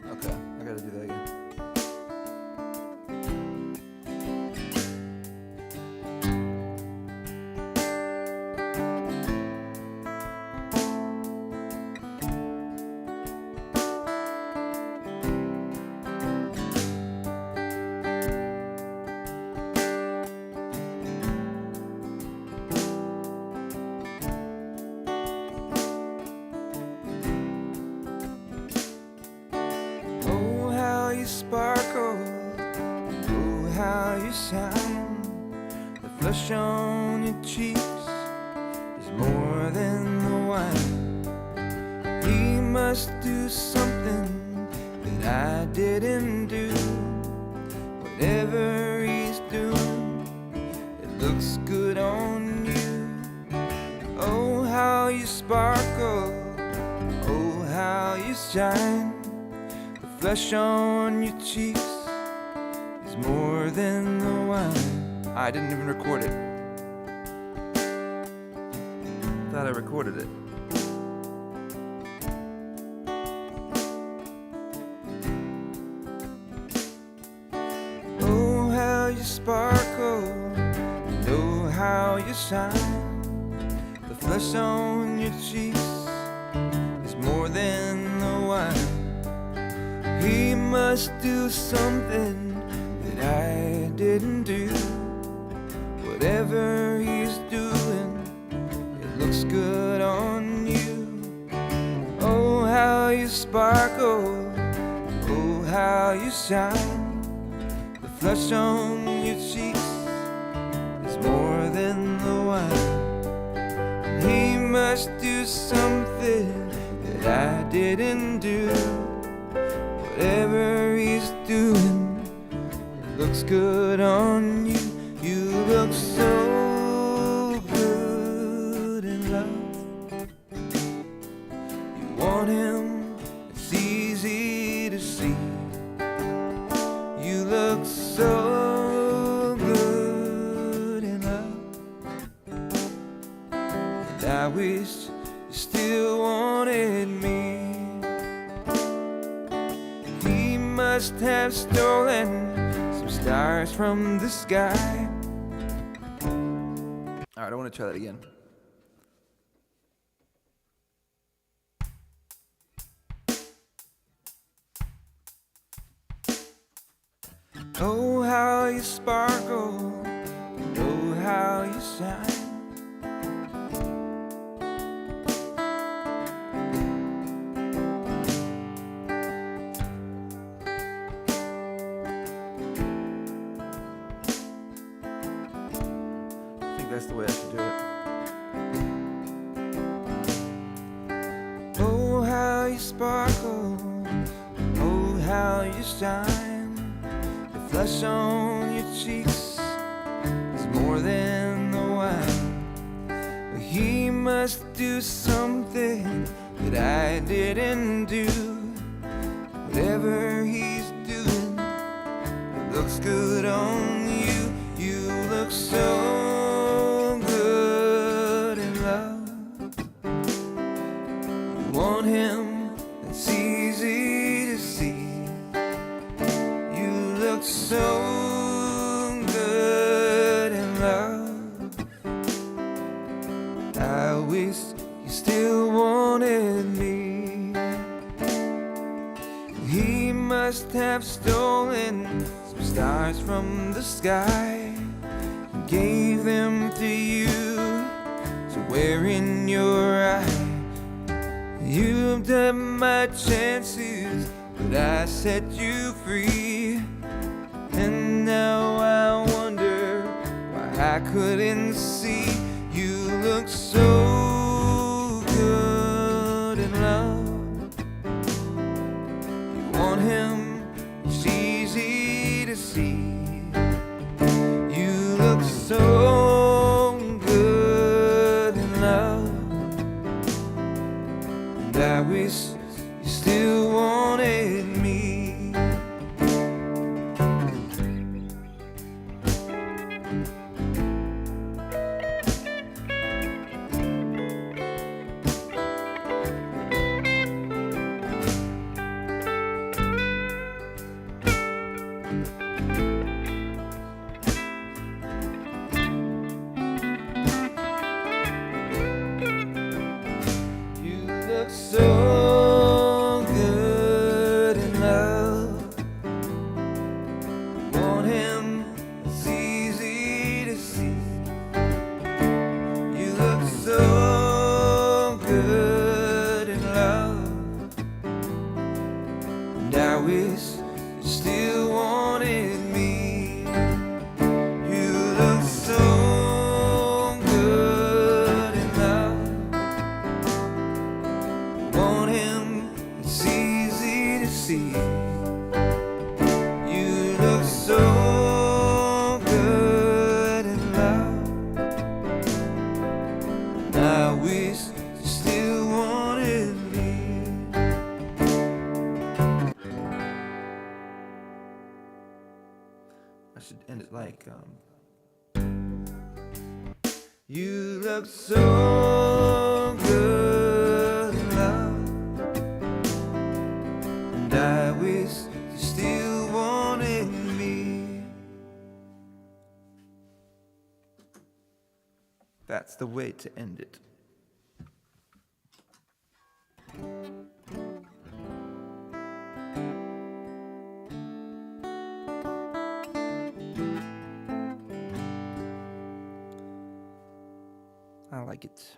Okay, I gotta do that again. Oh, how you sparkle, oh, how you shine. The flush on your cheeks is more than the wine. He must do something that I didn't do. Whatever he's doing, it looks good on you. Oh, how you sparkle, oh, how you shine. The flesh on your cheeks is more than the wine. I didn't even record it. Thought I recorded it. Oh, how you sparkle, and oh, how you shine. The flesh on your cheeks is more than the wine. He must do something that I didn't do. Whatever he's doing, it looks good on you. Oh, how you sparkle, oh, how you shine. The flush on your cheeks is more than the wine. He must do something that I didn't do. Whatever he's doing, it looks good on you. You look so good in love. You want him, it's easy to see. You look so good in love. And I wish you still wanted me. Must have stolen some stars from the sky. Alright, I want to try that again. Oh, how you sparkle, oh, how you shine. That's the way I should do it. Oh, how you sparkle, oh, how you shine. The flush on your cheeks is more than the wine. He must do something that I didn't do. Whatever he's doing, it looks good on you. You look so want him, it's easy to see. You look so good in love. I wish you still wanted me. He must have stolen some stars from the sky and gave them to you. So Where in your eye you looked at my chances, but I set you free. And now I wonder why I couldn't see. You look so good in love. You want him, it's easy to see. You look so good in love, and I wish you still wanted me. So good in love. Want him, it's easy to see. You look so good in love, and I wish you still wanted me. You look so good in love. Want him, it's easy to see. You look so good in love, and I wish you still wanted me. I should end it like you look so good in love, and I wish you still wanted me. That's the way to end it. I like it.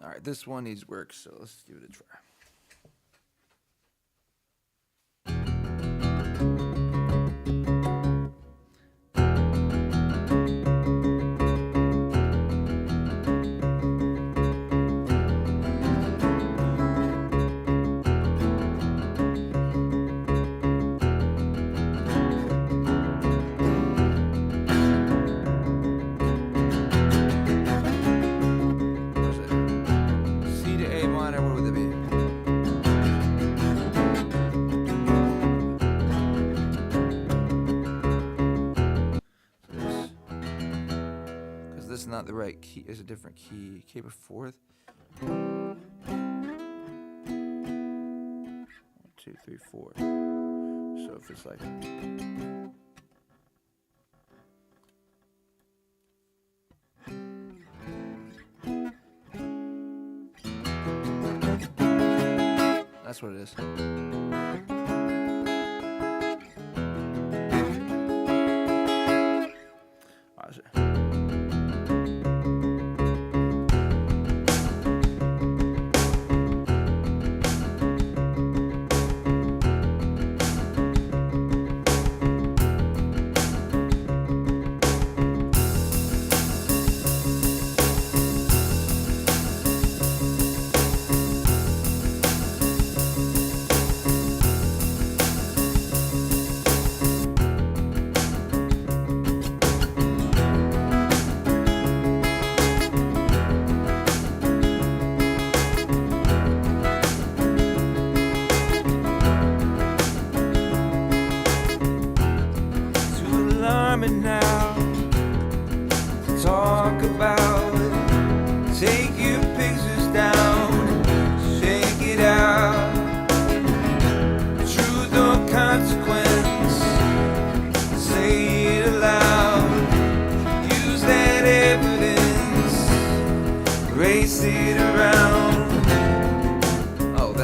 All right, this one needs work, so let's give it a try. This is not the right key. It's a different key. Capo fourth. 1, 2, 3, 4. So if it's like that's what it is.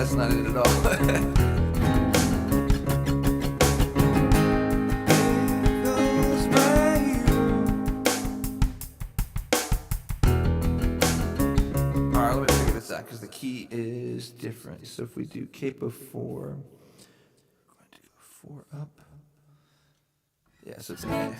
that's not it at all. Alright, let me figure this out because the key is different. So if we do capo 4, we're going to go 4 up. Yeah, so it's an A.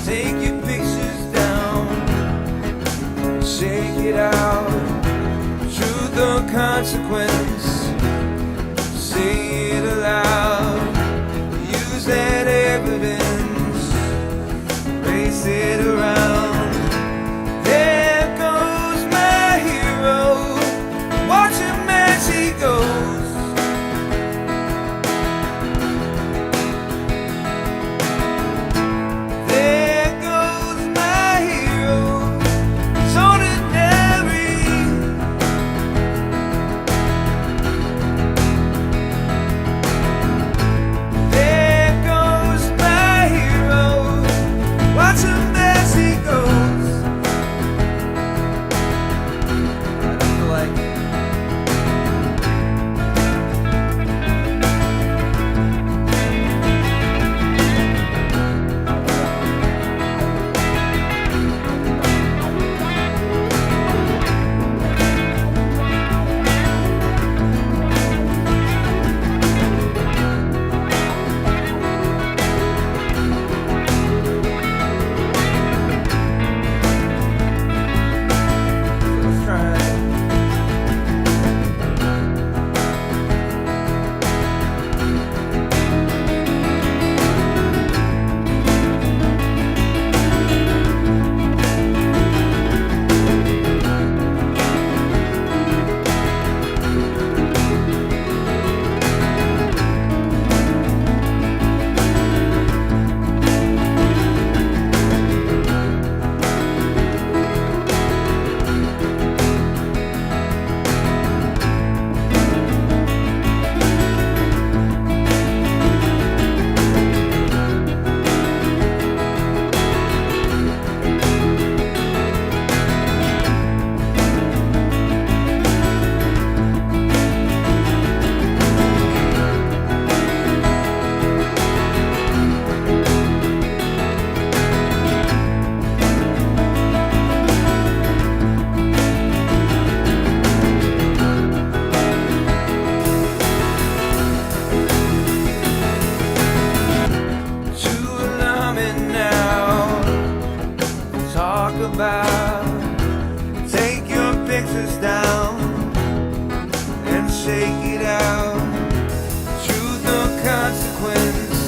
Take your pictures down, shake it out. Truth or consequence, say it aloud. Use that evidence, race it around. There goes my hero, watch him as he goes. Take your pictures down and shake it out. Truth or consequence,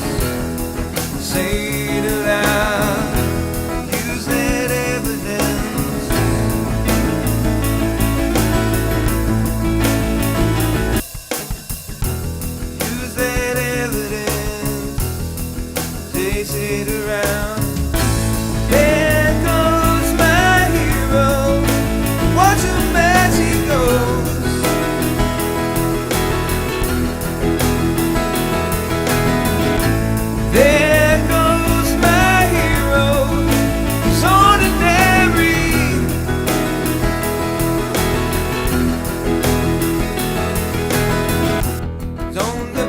say it aloud. Use that evidence. Use that evidence. Taste it around.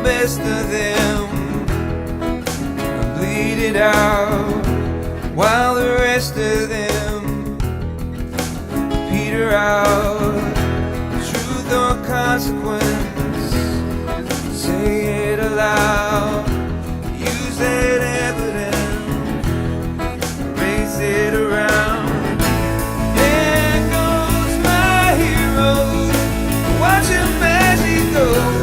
Best of them bleed it out, while the rest of them peter out. Truth or consequence, say it aloud. Use that evidence, race it around. There goes my hero, watch him as he goes.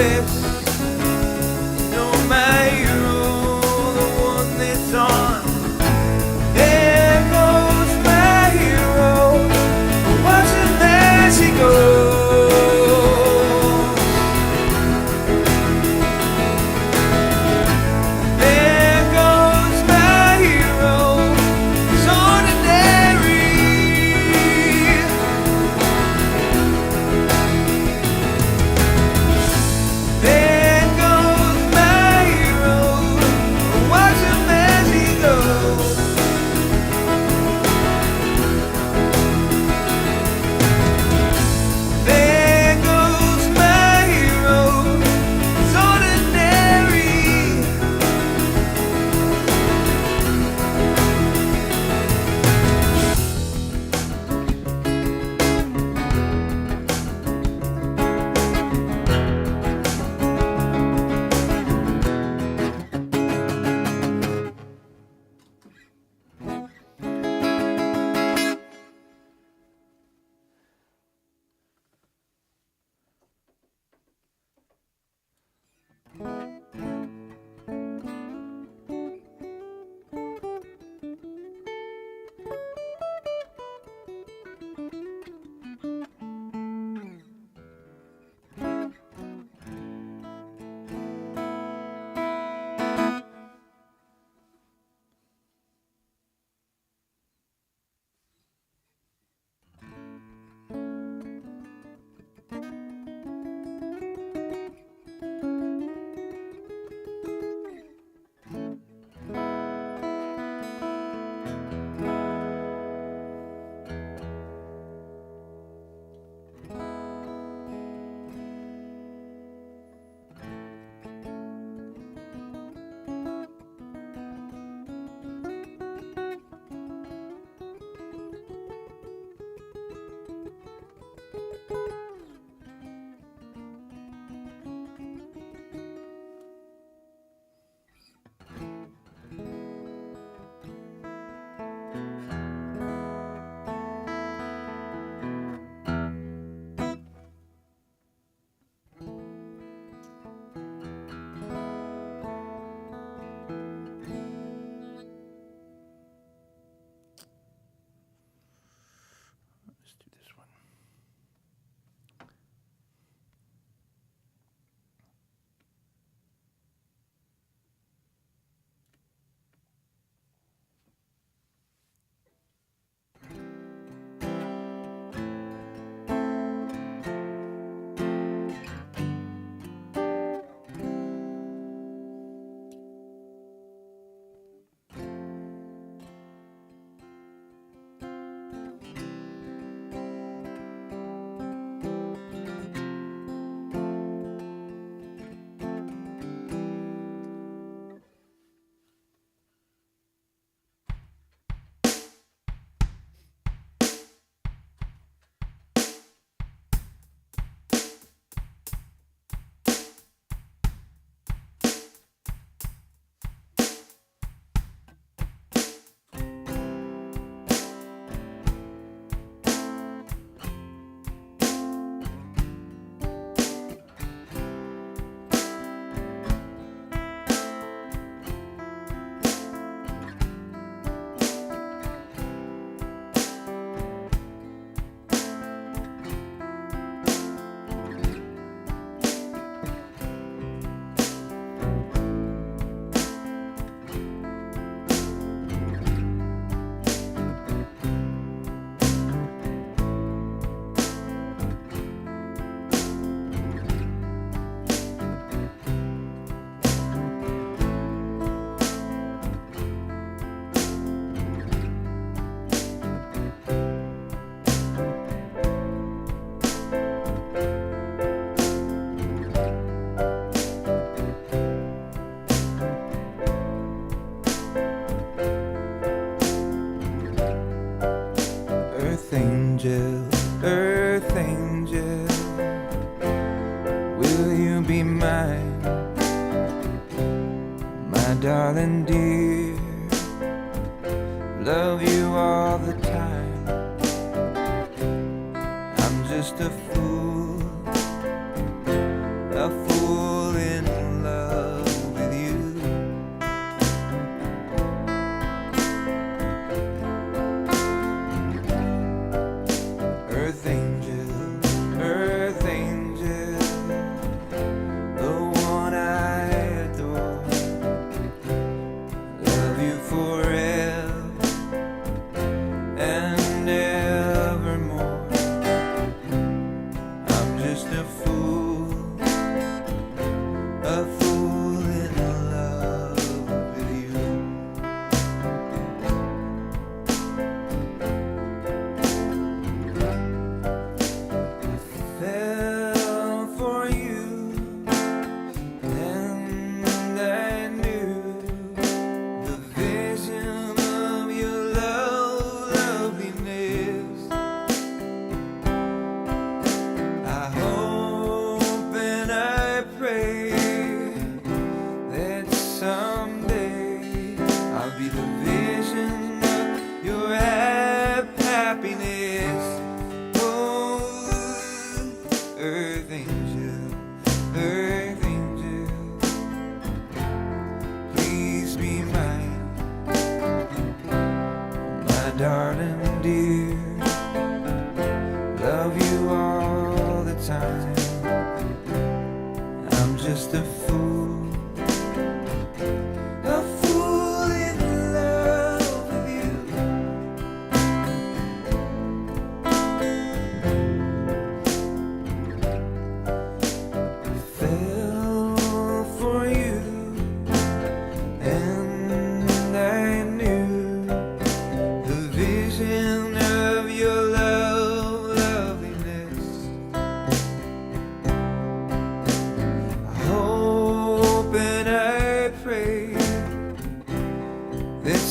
lips. No, my hero, the one that's on. There goes my hero, watch him as he goes. There goes my hero, he's ordinary. There goes my hero, watch him as he goes. There goes my hero, he's ordinary. Let's do this one. Earth angel, will you be mine, my darling dear? Love you all the time. I'm just a fool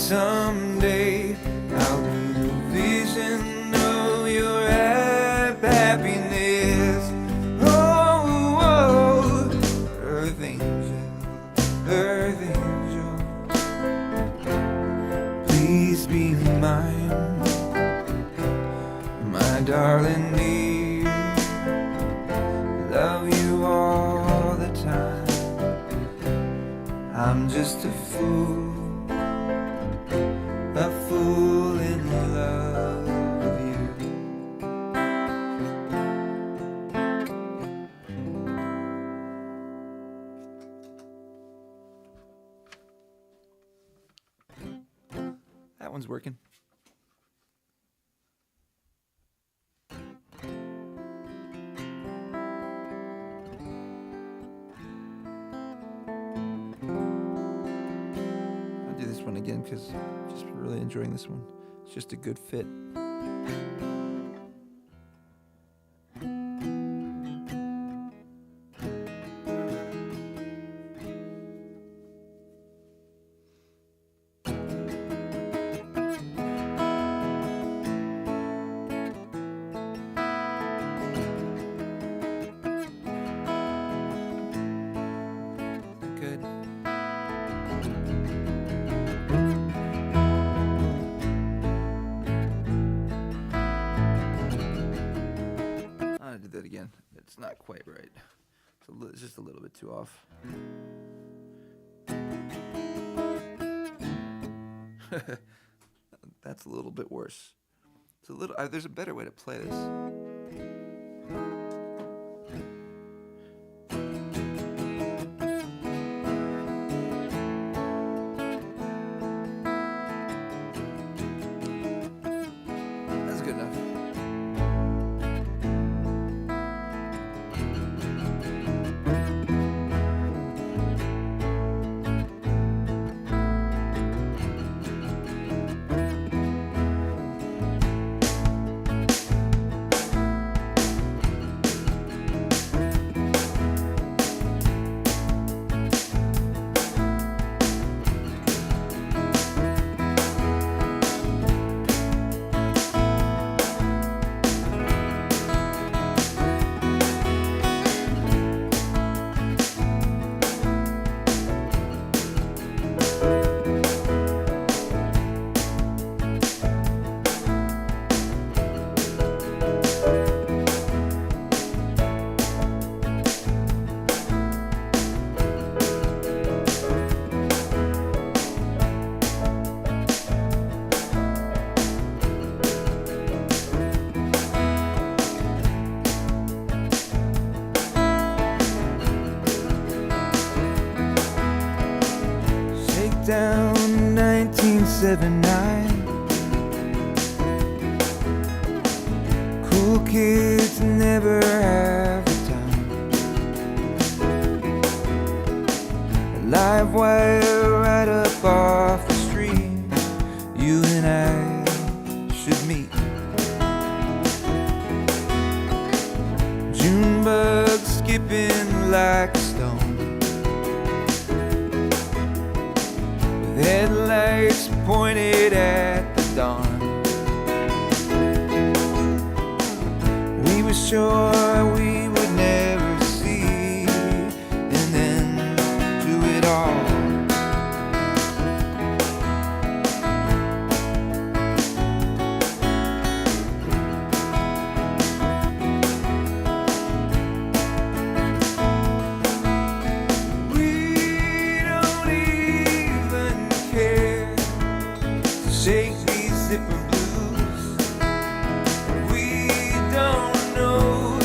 someday I'll be the vision of your happiness. Oh, oh, earth angel, earth angel, please be mine, my darling dear. Love you all the time. I'm just a fool in love with you. That one's working. I'll do this one again because I'm just really enjoying this one. It's just a good fit. Good. I'll do that again. It's not quite right. It's just a little bit too off. That's a little bit worse. It's a little. There's a better way to play this. That's good enough. Down 1979. Cool kids never have the time. A live wire right up off the street. You and I should meet. June bug skipping like a stone. Headlights pointed at the dawn. We were sure we would never see an end to it all. Shake these zipper blues. We don't know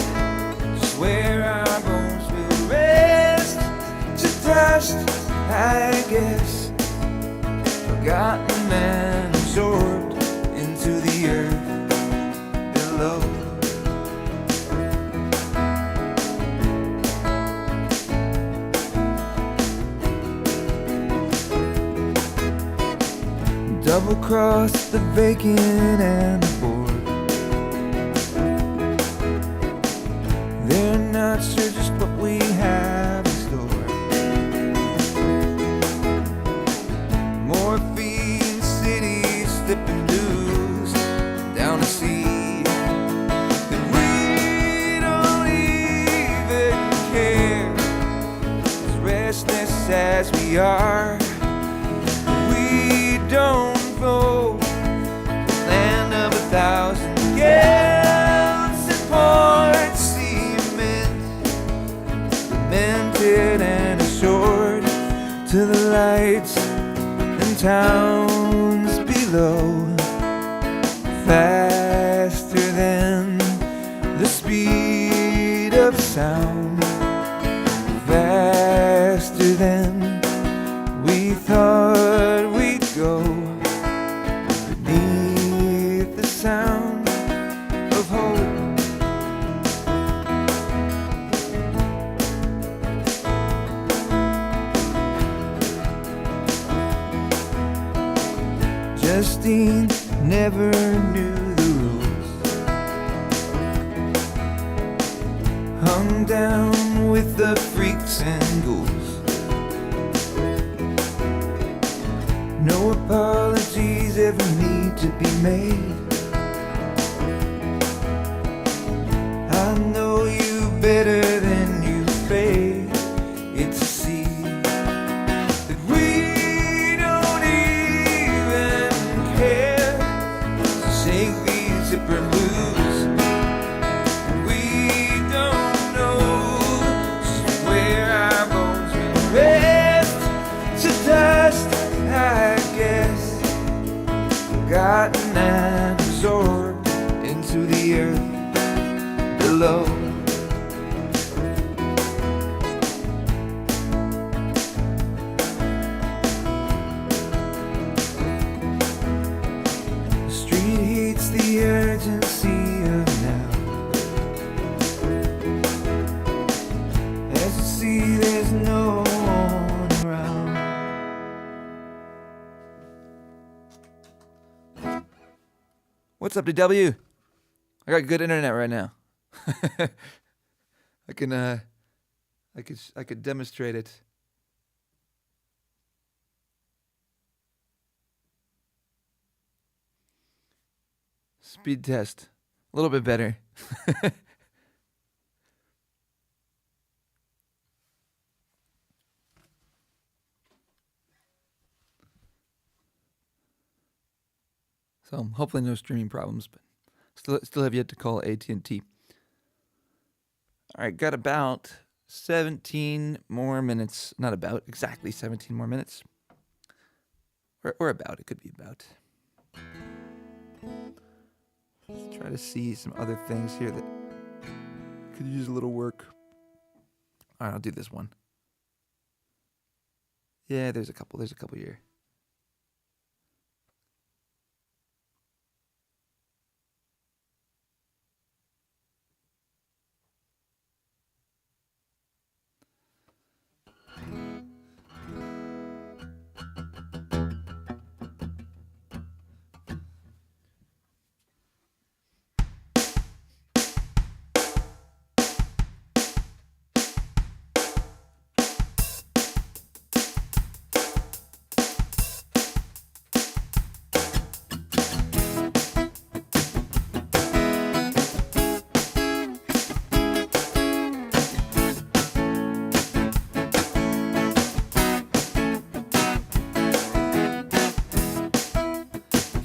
just where our bones will rest. To dust, I guess. Forgotten and absorbed into the earth below. Double-cross the vacant and the bored. They're not sure just what we have in store. Morphine as we are. We don't go the land of 1,000 gallons and poured cement, cemented and assured to the lights and towns below. Faster than the speed of sound, faster than we thought we'd go, beneath the sound of hope. Justine never knew the rules, hung down with the freaks and ghouls. No apologies ever need to be made. I know you better than you fade. It's a seed that we don't even care. So shake these zipper blues. We don't know just where our bones will rest. To dust, I guess, forgotten and absorbed into the earth below. The street hates the urgency of now. As you see, there's no one around. What's up, DW? I got good internet right now. I could demonstrate it. Speed test. A little bit better. So hopefully no streaming problems, but still have yet to call AT&T. All right, got about 17 more minutes. Not about, exactly 17 more minutes. Or about, it could be about. Let's try to see some other things here that could use a little work. All right, I'll do this one. Yeah, there's a couple here.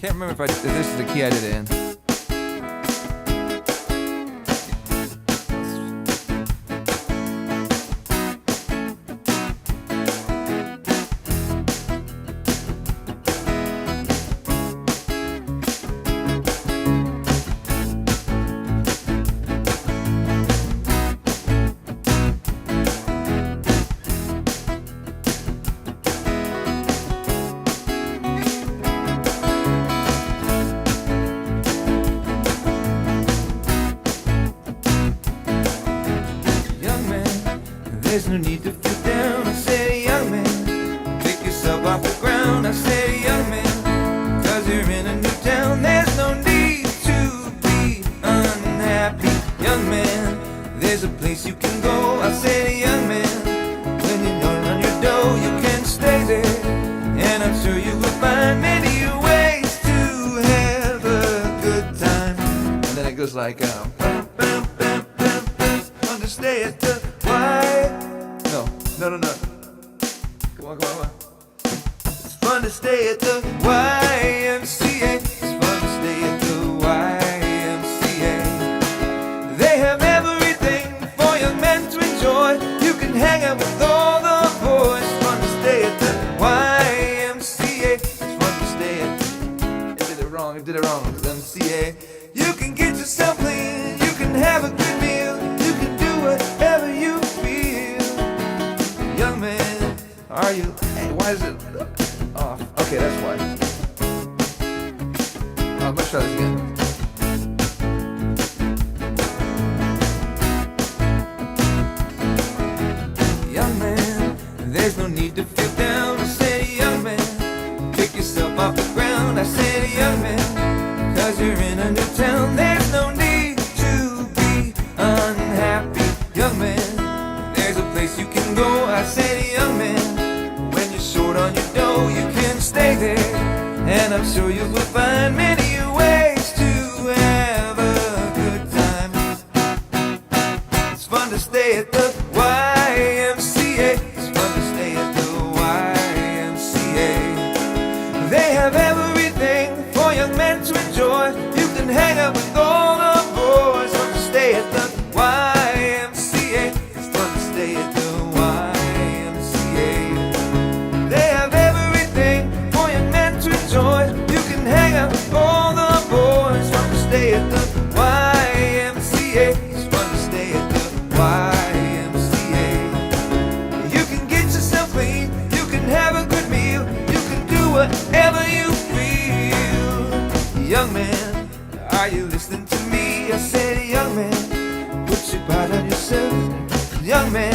Can't remember if this is the key I did it in. There's no need to fit down. I said, young man, pick yourself off the ground. I said, young man, cause you're in a new town. There's no need to be unhappy. Young man, there's a place you can go. I said, young man, when you don't run your dough, you can stay there. And I'm sure you will find many ways to have a good time. And then it goes like, understand the why. No. Come on. It's fun to stay at the YMCA. It's fun to stay at the YMCA. They have everything for young men to enjoy. You can hang out with all the boys. It's fun to stay at the YMCA. It's fun to stay at I did it wrong. MCA. You can get yourself clean. You can have a good meal. You can do whatever you feel. Young man, are you? Hey, why is it off? Okay, that's why. Let's try this again. Young man, there's no need to feel down. I said, young man, pick yourself off the ground. I said, young man, 'cause you're in a new town. There's no need to be unhappy. Young man, there's a place you can go. I said, young man, when you're short on your dough, you can stay there. And I'm sure you will find many ways to have a good time. It's fun to stay at the YMCA. It's fun to stay at the YMCA. They have everything for young men to enjoy. You can hang out with all the boys. Fun to stay at the YMCA. It's fun to stay at the YMCA. They have everything for young men to enjoy. You can hang out with all the boys. Fun to stay at the YMCA. It's fun to stay at the YMCA. You can get yourself clean. You can have a good meal. You can do whatever you feel. Young man, are you listening to me? I said, young man, put your pride on yourself. Young man,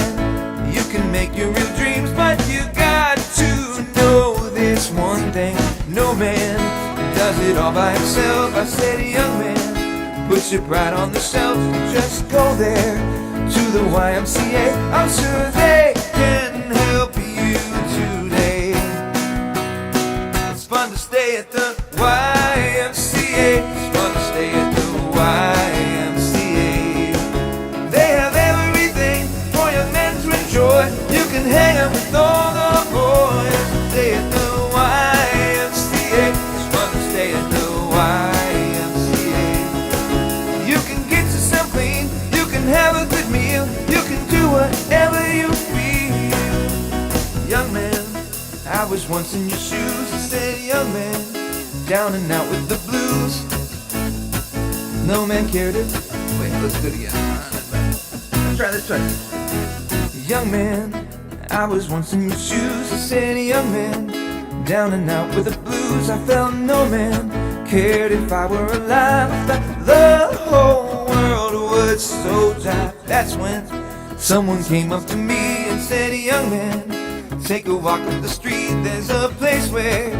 you can make your real dreams, but you got to know this one thing. No man does it all by himself. I said, young man, put your pride on the shelf. Just go there to the YMCA. I'm sure they can help you today. It's fun to stay at the YMCA. It's fun to stay at the YMCA. They have everything for young men to enjoy. You can hang out with all the boys. Stay at the YMCA. It's fun to stay at the YMCA. You can get yourself clean. You can have a good meal. You can do whatever you feel. Young man, I was once in your shoes. I said, young man, down and out with the blues. No man cared if. Wait, let's do it again. Let's try. Young man, I was once in your shoes. I said, young man, down and out with the blues. I felt no man cared if I were alive. I thought the whole world was so dry. That's when someone came up to me and said, young man, take a walk up the street. There's a place where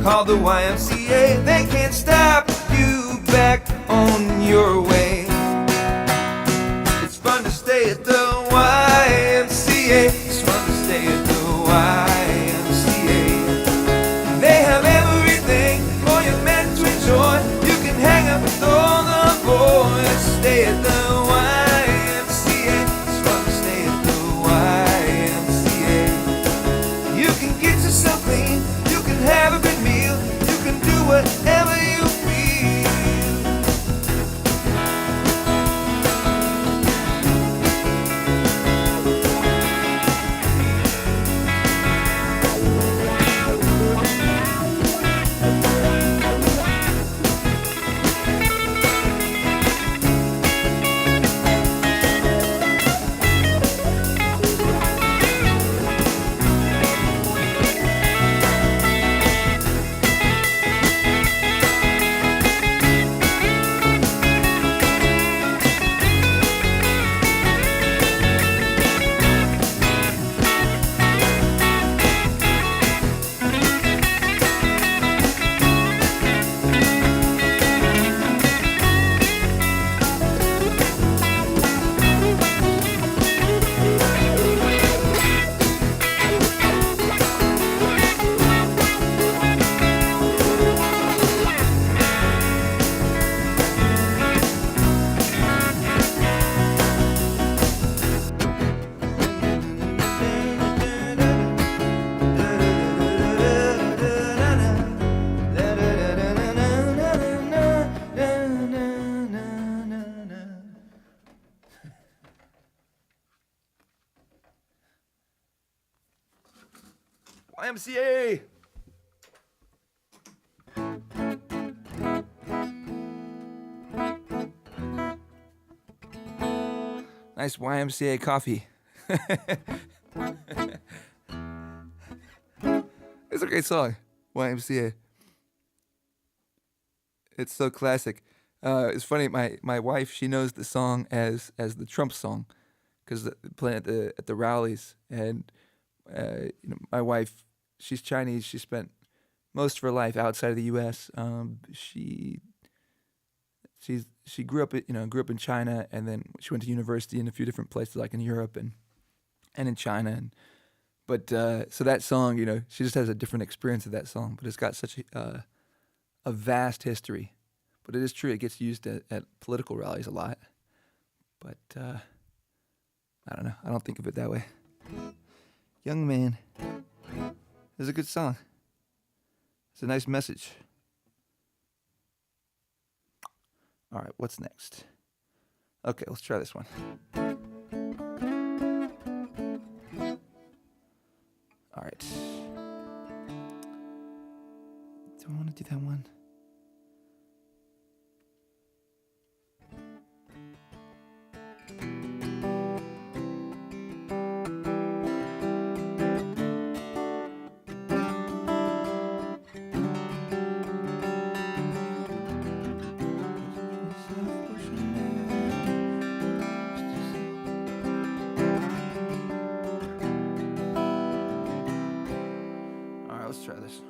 called the YMCA. They can't stop you back on your way. It's fun to stay at the YMCA. It's fun to stay at the YMCA. They have everything for young men to enjoy. You can hang out with all the boys. Stay at the YMCA. It's fun to stay at the YMCA. You can get yourself clean. You can have a good meal. You can do whatever you feel. YMCA! Nice YMCA coffee. It's a great song, YMCA. It's so classic. It's funny. My wife, she knows the song as the Trump song, because playing at the rallies. And my wife, she's Chinese. She spent most of her life outside of the U.S. She grew up in China, and then she went to university in a few different places, like in Europe and in China. But so that song, she just has a different experience of that song. But it's got such a vast history. But it is true, it gets used at political rallies a lot. But I don't know. I don't think of it that way. Young Man is a good song. It's a nice message. All right, what's next? Okay, let's try this one. All right. Do I want to do that one? Let's try this.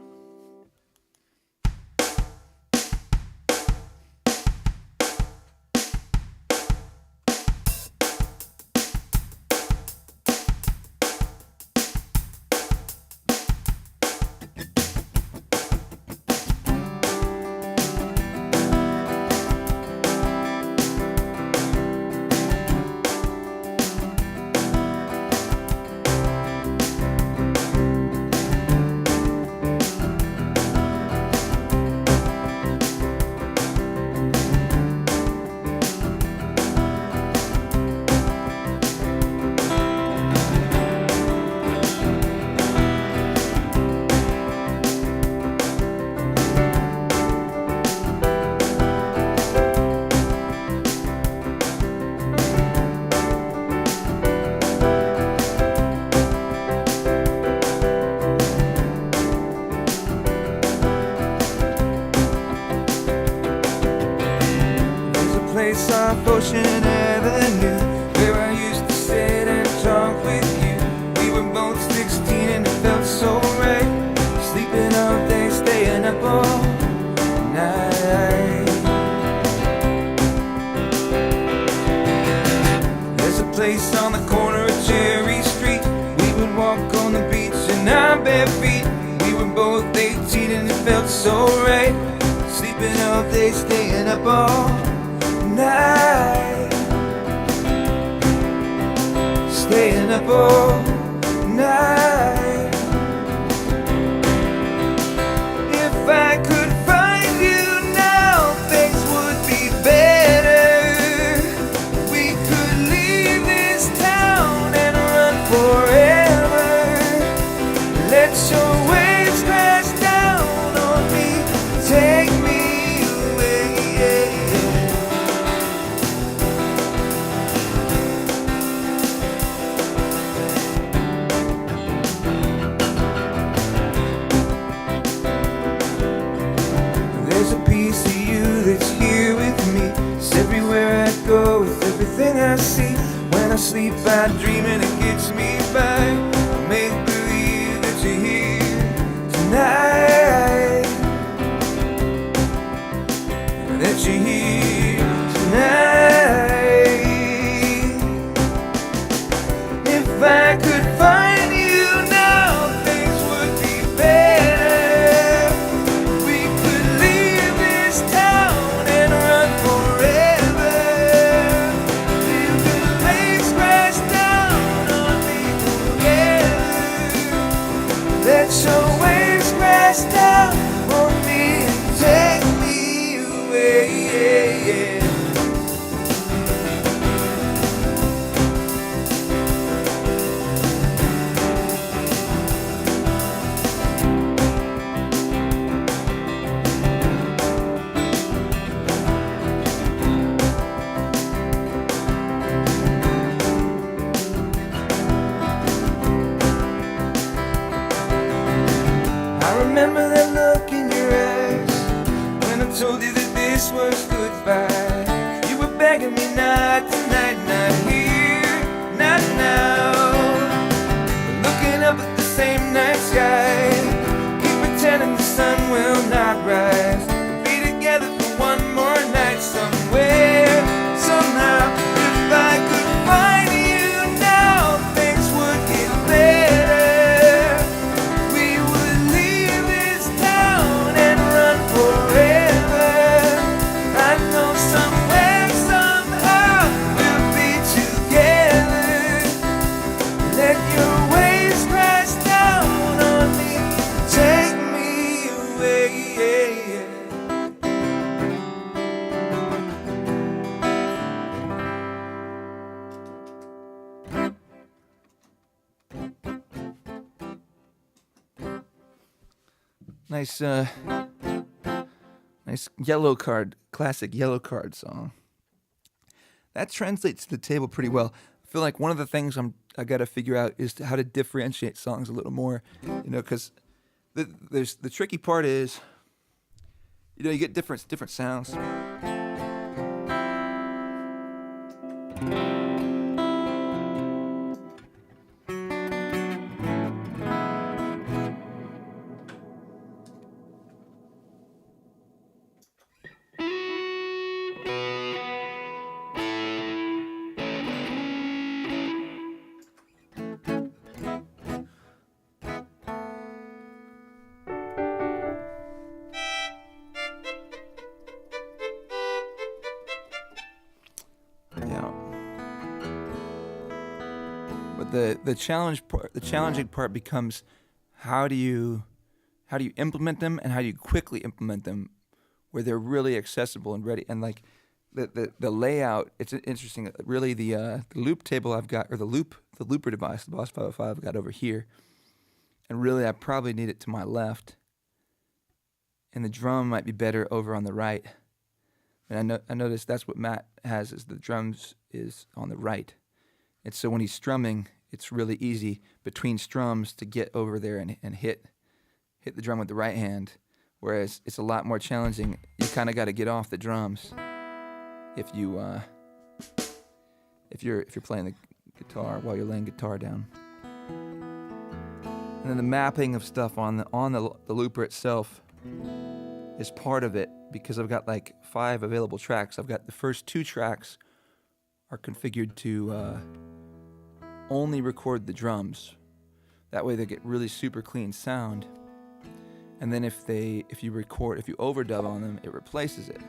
Off Ocean Avenue, where I used to sit and talk with you. We were both 16 and it felt so right. Sleeping all day, staying up all night. There's a place on the corner of Cherry Street. We would walk on the beach in our bare feet. We were both 18 and it felt so right. Sleeping all day, staying up all night, staying up all night. If I could find you now, things would be better. We could leave this town and run forever. Let your waves crash down on me, take me away. There's a piece of you that's here with me. It's everywhere I go, it's everything I see. When I sleep I dream and it gets me by. I make believe that you're here tonight, that you're here tonight. If I could find you now, things would be better. We could leave this town and run forever. Feel the waves crash down on me together. Let your waves crash down on me and take me away. I remember that look in your eyes when I told you that this was goodbye. You were begging me not tonight, not here, not now. Looking up at the same night sky, keep pretending the sun will not rise. Be together for one more night somewhere, somehow. If I could find you now, things would get better. We would leave this town and run forever. I know somewhere, somehow, we'll be together. Let your waves crash down on me, take me away. Nice, nice yellow card, classic yellow card song. That translates to the table pretty well. I feel like one of the things I got to figure out is how to differentiate songs a little more, because there's the tricky part is, you get different sounds. Yeah. But the challenging part becomes how do you implement them, and how do you quickly implement them where they're really accessible and ready, and like the layout. It's interesting. Really, the loop table I've got, or the looper device, the Boss 505 I've got over here, and really I probably need it to my left, and the drum might be better over on the right. And I noticed that's what Matt has, is the drums is on the right. And so when he's strumming, it's really easy between strums to get over there and hit the drum with the right hand. Whereas it's a lot more challenging. You kind of got to get off the drums if you're playing the guitar while you're laying guitar down. And then the mapping of stuff on the looper itself is part of it, because I've got like 5 available tracks. I've got the first 2 tracks are configured to only record the drums. That way they get really super clean sound. And then if you overdub on them, it replaces it.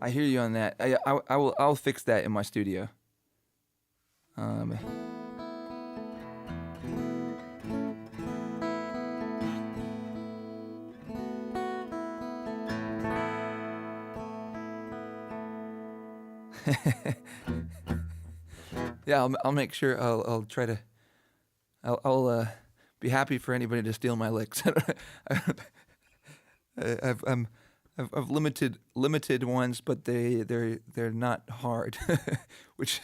I hear you on that. I'll fix that in my studio. Yeah, I'll make sure. I'll try to. I'll be happy for anybody to steal my licks. I've limited ones, but they're not hard, which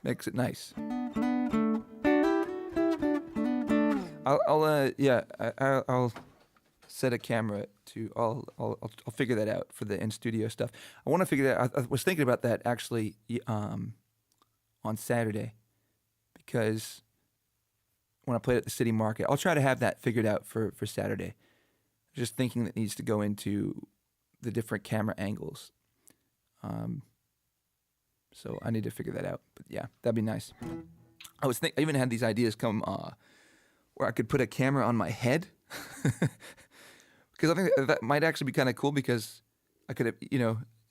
makes it nice. I'll set a camera to. I'll figure that out for the in studio stuff. I want to figure that out. I was thinking about that actually on Saturday, because when I played at the city market, I'll try to have that figured out for Saturday. Just thinking that needs to go into the different camera angles. So I need to figure that out. But yeah, that'd be nice. I even had these ideas come where I could put a camera on my head. Because I think that might actually be kind of cool, because I could have,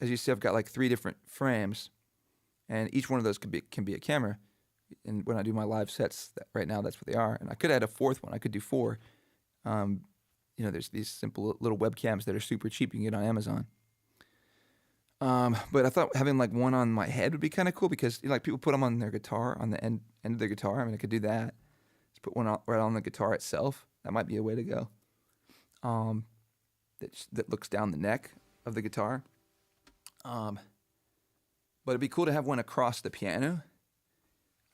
as you see, I've got like 3 different frames, and each one of those can be a camera. And when I do my live sets, right now that's what they are. And I could add a 4th one. I could do 4. There's these simple little webcams that are super cheap. You can get on Amazon. But I thought having like one on my head would be kind of cool, because people put them on their guitar, on the end of their guitar. I mean, I could do that. Just put one right on the guitar itself. That might be a way to go. That looks down the neck of the guitar. But it'd be cool to have one across the piano.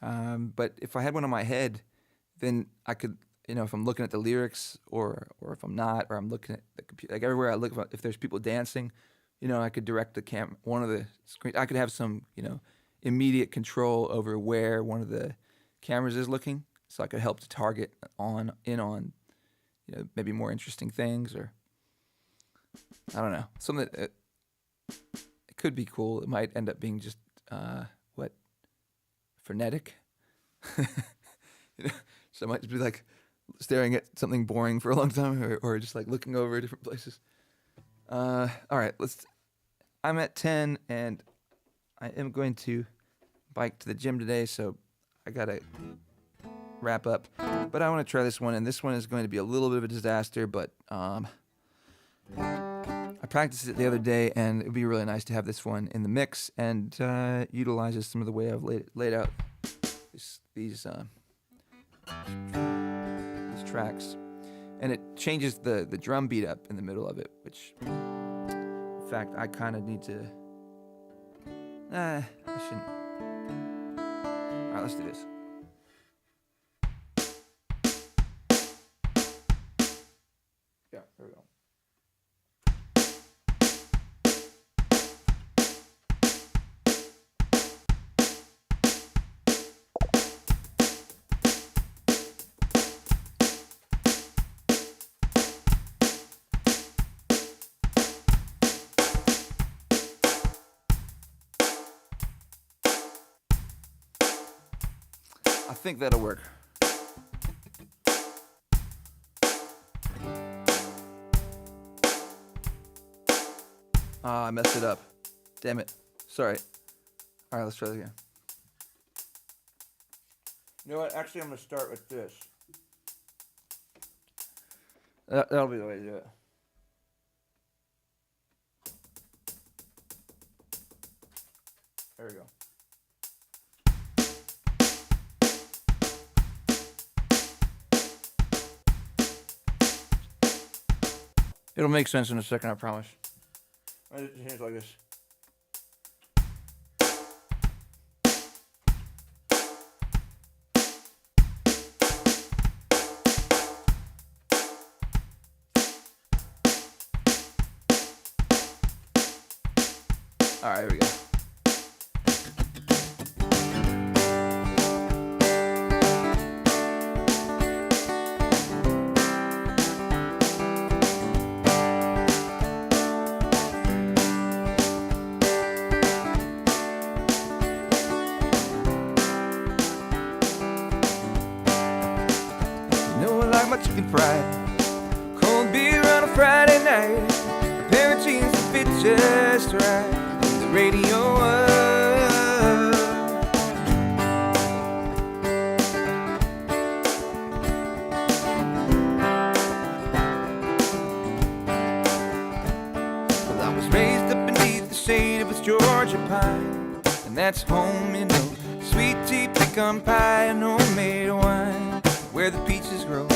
But if I had one on my head, then I could, if I'm looking at the lyrics or if I'm not, or I'm looking at the computer, like everywhere I look, if there's people dancing, I could direct one of the screens. I could have some, immediate control over where one of the cameras is looking, so I could help to target on, maybe more interesting things, or I don't know, something that it could be cool. It might end up being just frenetic. So I might just be like staring at something boring for a long time, or just like looking over different places. All right, I'm at 10, and I am going to bike to the gym today, so I gotta wrap up. But I want to try this one, and this one is going to be a little bit of a disaster, but I practiced it the other day, and it would be really nice to have this one in the mix, and utilizes some of the way I've laid out these tracks, and it changes the drum beat up in the middle of it, which in fact I kind of need to. I shouldn't. All right, let's do this. Yeah, there we go. I think that'll work. I messed it up. Damn it. Sorry. All right, let's try it again. You know what? Actually, I'm going to start with this. That'll be the way to do it. There we go. It'll make sense in a second, I promise. It's like this. All right, here we go. My chicken fried, cold beer on a Friday night, a pair of jeans that fit just right, the radio up. Well, I was raised up beneath the shade of a Georgia pine, and that's home, sweet tea, pecan pie, and homemade wine, where the peaches grow.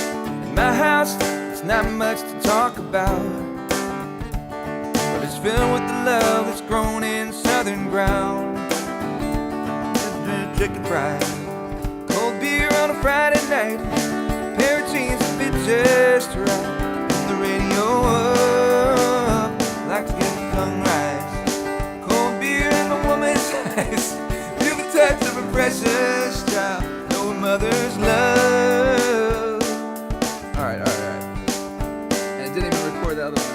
My house, it's not much to talk about, but it's filled with the love that's grown in southern ground. Chicken fried, cold beer on a Friday night, pair of jeans that fit just right, the radio up, like to get the tongue rise. Cold beer in a woman's eyes, feel the touch of a precious child, know a mother's love. Alright. And it didn't even record the other one.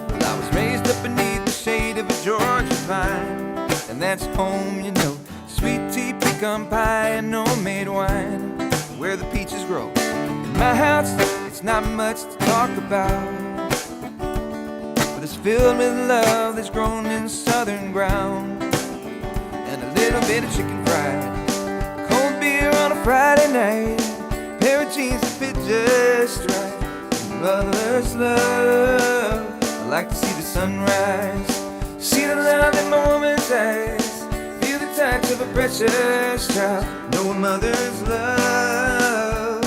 Well, I was raised up beneath the shade of a Georgia pine, and that's home, sweet tea, pecan pie, and homemade wine, where the peaches grow. In my house, it's not much to talk about, but it's filled with love that's grown in southern ground. Little bit of chicken fried, cold beer on a Friday night, pair of jeans that fit just right, mother's love. I like to see the sunrise, see the love in my woman's eyes, feel the touch of a precious child, know a mother's love.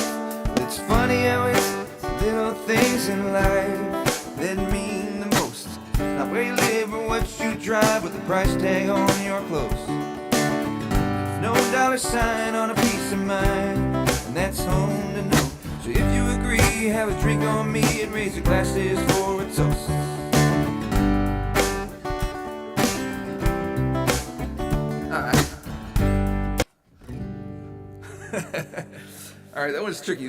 It's funny how it's little things in life that mean the most, not where you live or what you drive, with the price tag on your clothes. no dollar sign on a piece of mind, and that's home to know. So if you agree, have a drink on me and raise your glasses for a toast. All right, that was tricky.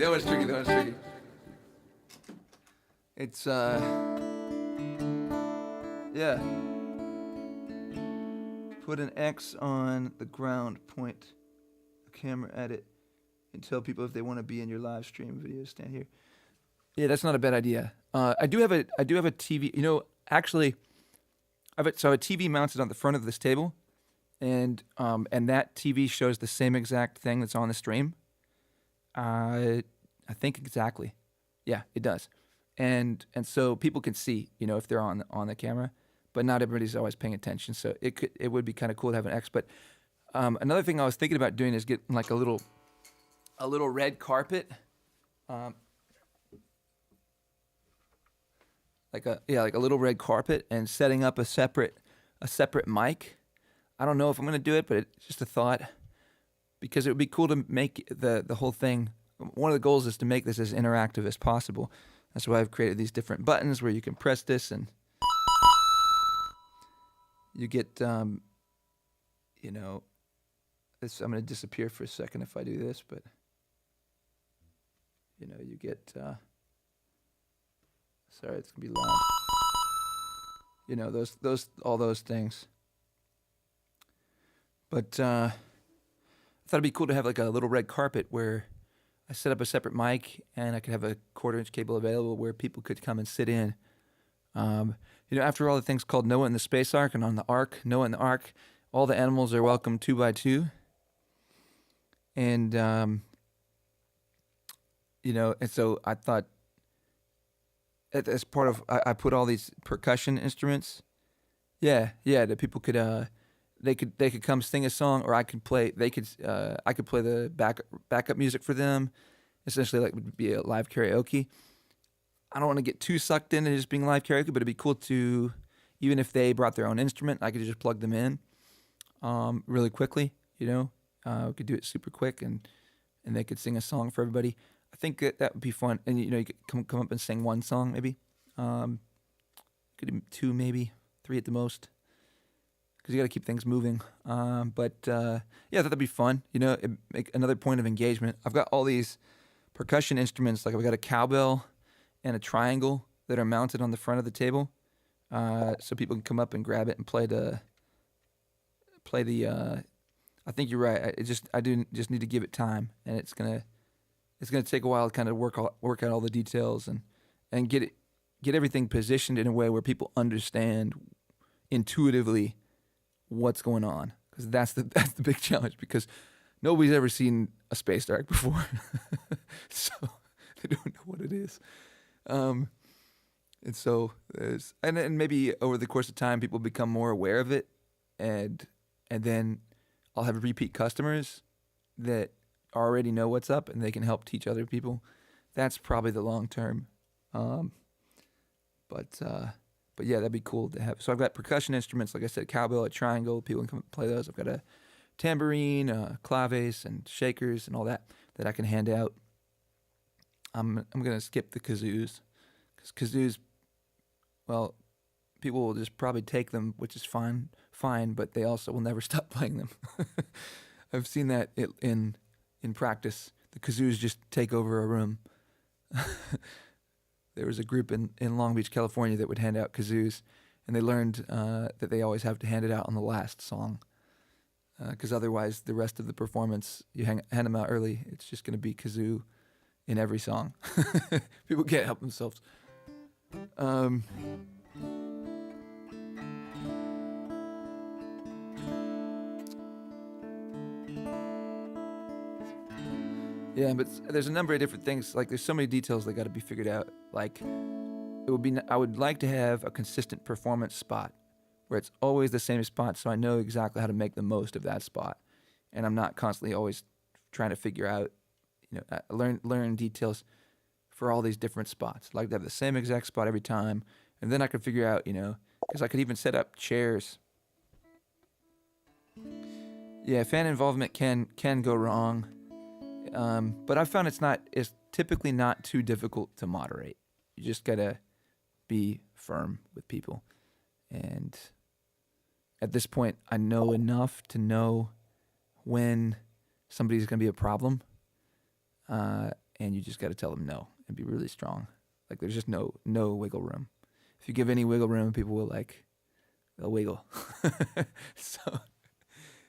It's yeah. Put an X on the ground, point the camera at it, and tell people if they want to be in your live stream video. Stand here. Yeah, that's not a bad idea. I do have a TV. You know, actually, I have a TV mounted on the front of this table, and that TV shows the same exact thing that's on the stream. I think exactly. Yeah, it does. And so people can see, you know, if they're on the camera, but not everybody's always paying attention. So it would be kind of cool to have an X. But another thing I was thinking about doing is getting like a little red carpet, like a little red carpet, and setting up a separate mic. I don't know if I'm gonna do it, but it's just a thought, because it would be cool to make the whole thing. One of the goals is to make this as interactive as possible. That's why I've created these different buttons where you can press this and you get, you know, this. I'm going to disappear for a second if I do this, but, you know, you get, sorry, it's going to be loud. You know, all those things. But I thought it'd be cool to have like a little red carpet where I set up a separate mic, and I could have a 1/4-inch cable available where people could come and sit in. You know, after all, the things called Noah and the Space Ark, and on the Ark, Noah and the Ark, all the animals are welcome 2 by 2. And, you know, and so I thought, as part of, I put all these percussion instruments. Yeah, that people could, they could come sing a song, or I could play. I could play the backup music for them. Essentially, like, would be a live karaoke. I don't want to get too sucked into just being live karaoke, but it'd be cool to, even if they brought their own instrument, I could just plug them in, really quickly. You know, we could do it super quick, and they could sing a song for everybody. I think that would be fun. And you know, you could come up and sing one song maybe. Could do 2, maybe 3 at the most, because you got to keep things moving. But yeah, I thought that'd be fun. You know, make another point of engagement. I've got all these percussion instruments. Like, I've got a cowbell and a triangle that are mounted on the front of the table, so people can come up and grab it and play the. I think you're right. I do just need to give it time, and it's gonna take a while to kind of work out all the details and get everything positioned in a way where people understand intuitively what's going on, because that's the big challenge, because nobody's ever seen a space ark before, so they don't know what it is. And so and maybe over the course of time people become more aware of it, and then I'll have repeat customers that already know what's up, and they can help teach other people. That's probably the long term. But yeah, that'd be cool to have. So I've got percussion instruments, like I said, cowbell, a triangle. People can come play those. I've got a tambourine, claves, and shakers, and all that I can hand out. I'm gonna skip the kazoos, because kazoos, well, people will just probably take them, which is fine, but they also will never stop playing them. I've seen that in practice. The kazoos just take over a room. There was a group in Long Beach, California, that would hand out kazoos, and they learned that they always have to hand it out on the last song, because otherwise the rest of the performance, you hand them out early, it's just going to be kazoo in every song. People can't help themselves. Yeah, but there's a number of different things. Like, there's so many details that got to be figured out. Like, I would like to have a consistent performance spot where it's always the same spot, so I know exactly how to make the most of that spot, and I'm not constantly always trying to figure out, you know, learn details for all these different spots. I'd like to have the same exact spot every time, and then I could figure out, you know, because I could even set up chairs. Yeah, fan involvement can go wrong, but I've found it's typically not too difficult to moderate. You just gotta be firm with people, and at this point, I know enough to know when somebody's gonna be a problem, and you just gotta tell them no and be really strong. Like there's just no wiggle room. If you give any wiggle room, people will they'll wiggle. So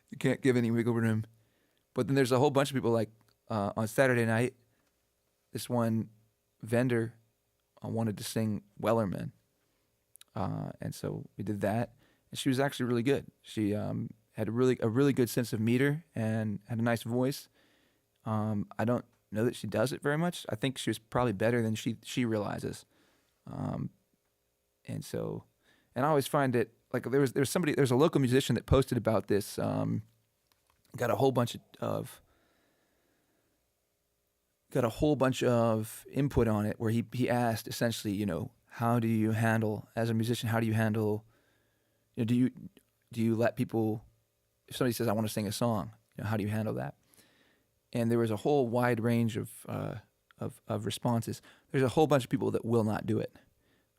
you can't give any wiggle room. But then there's a whole bunch of people on Saturday night, this one vendor wanted to sing Wellerman. And so we did that. And she was actually really good. She had a really good sense of meter and had a nice voice. I don't know that she does it very much. I think she was probably better than she realizes. Um, and so, and I always find it like there's a local musician that posted about this. Got a whole bunch of input on it where he asked essentially, how do you handle as a musician? How do you handle, do you let people, if somebody says I want to sing a song, how do you handle that? And there was a whole wide range of responses. There's a whole bunch of people that will not do it,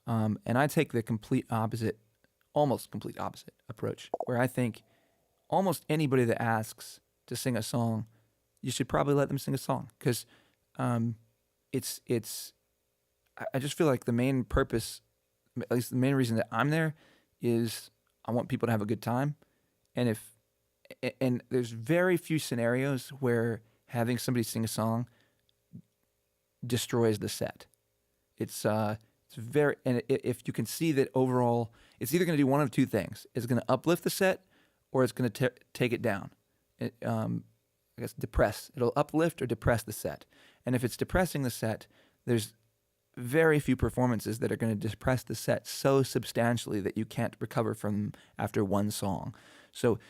and I take the almost complete opposite approach, where I think almost anybody that asks to sing a song, you should probably let them sing a song because it's. I just feel like the main purpose, at least the main reason that I'm there, is I want people to have a good time, and there's very few scenarios where having somebody sing a song destroys the set. It's very, and if you can see that overall, it's either going to do one of two things: it's going to uplift the set, or it's going to take it down. I guess depress. It'll uplift or depress the set. And if it's depressing the set, there's very few performances that are going to depress the set so substantially that you can't recover from after one song. So,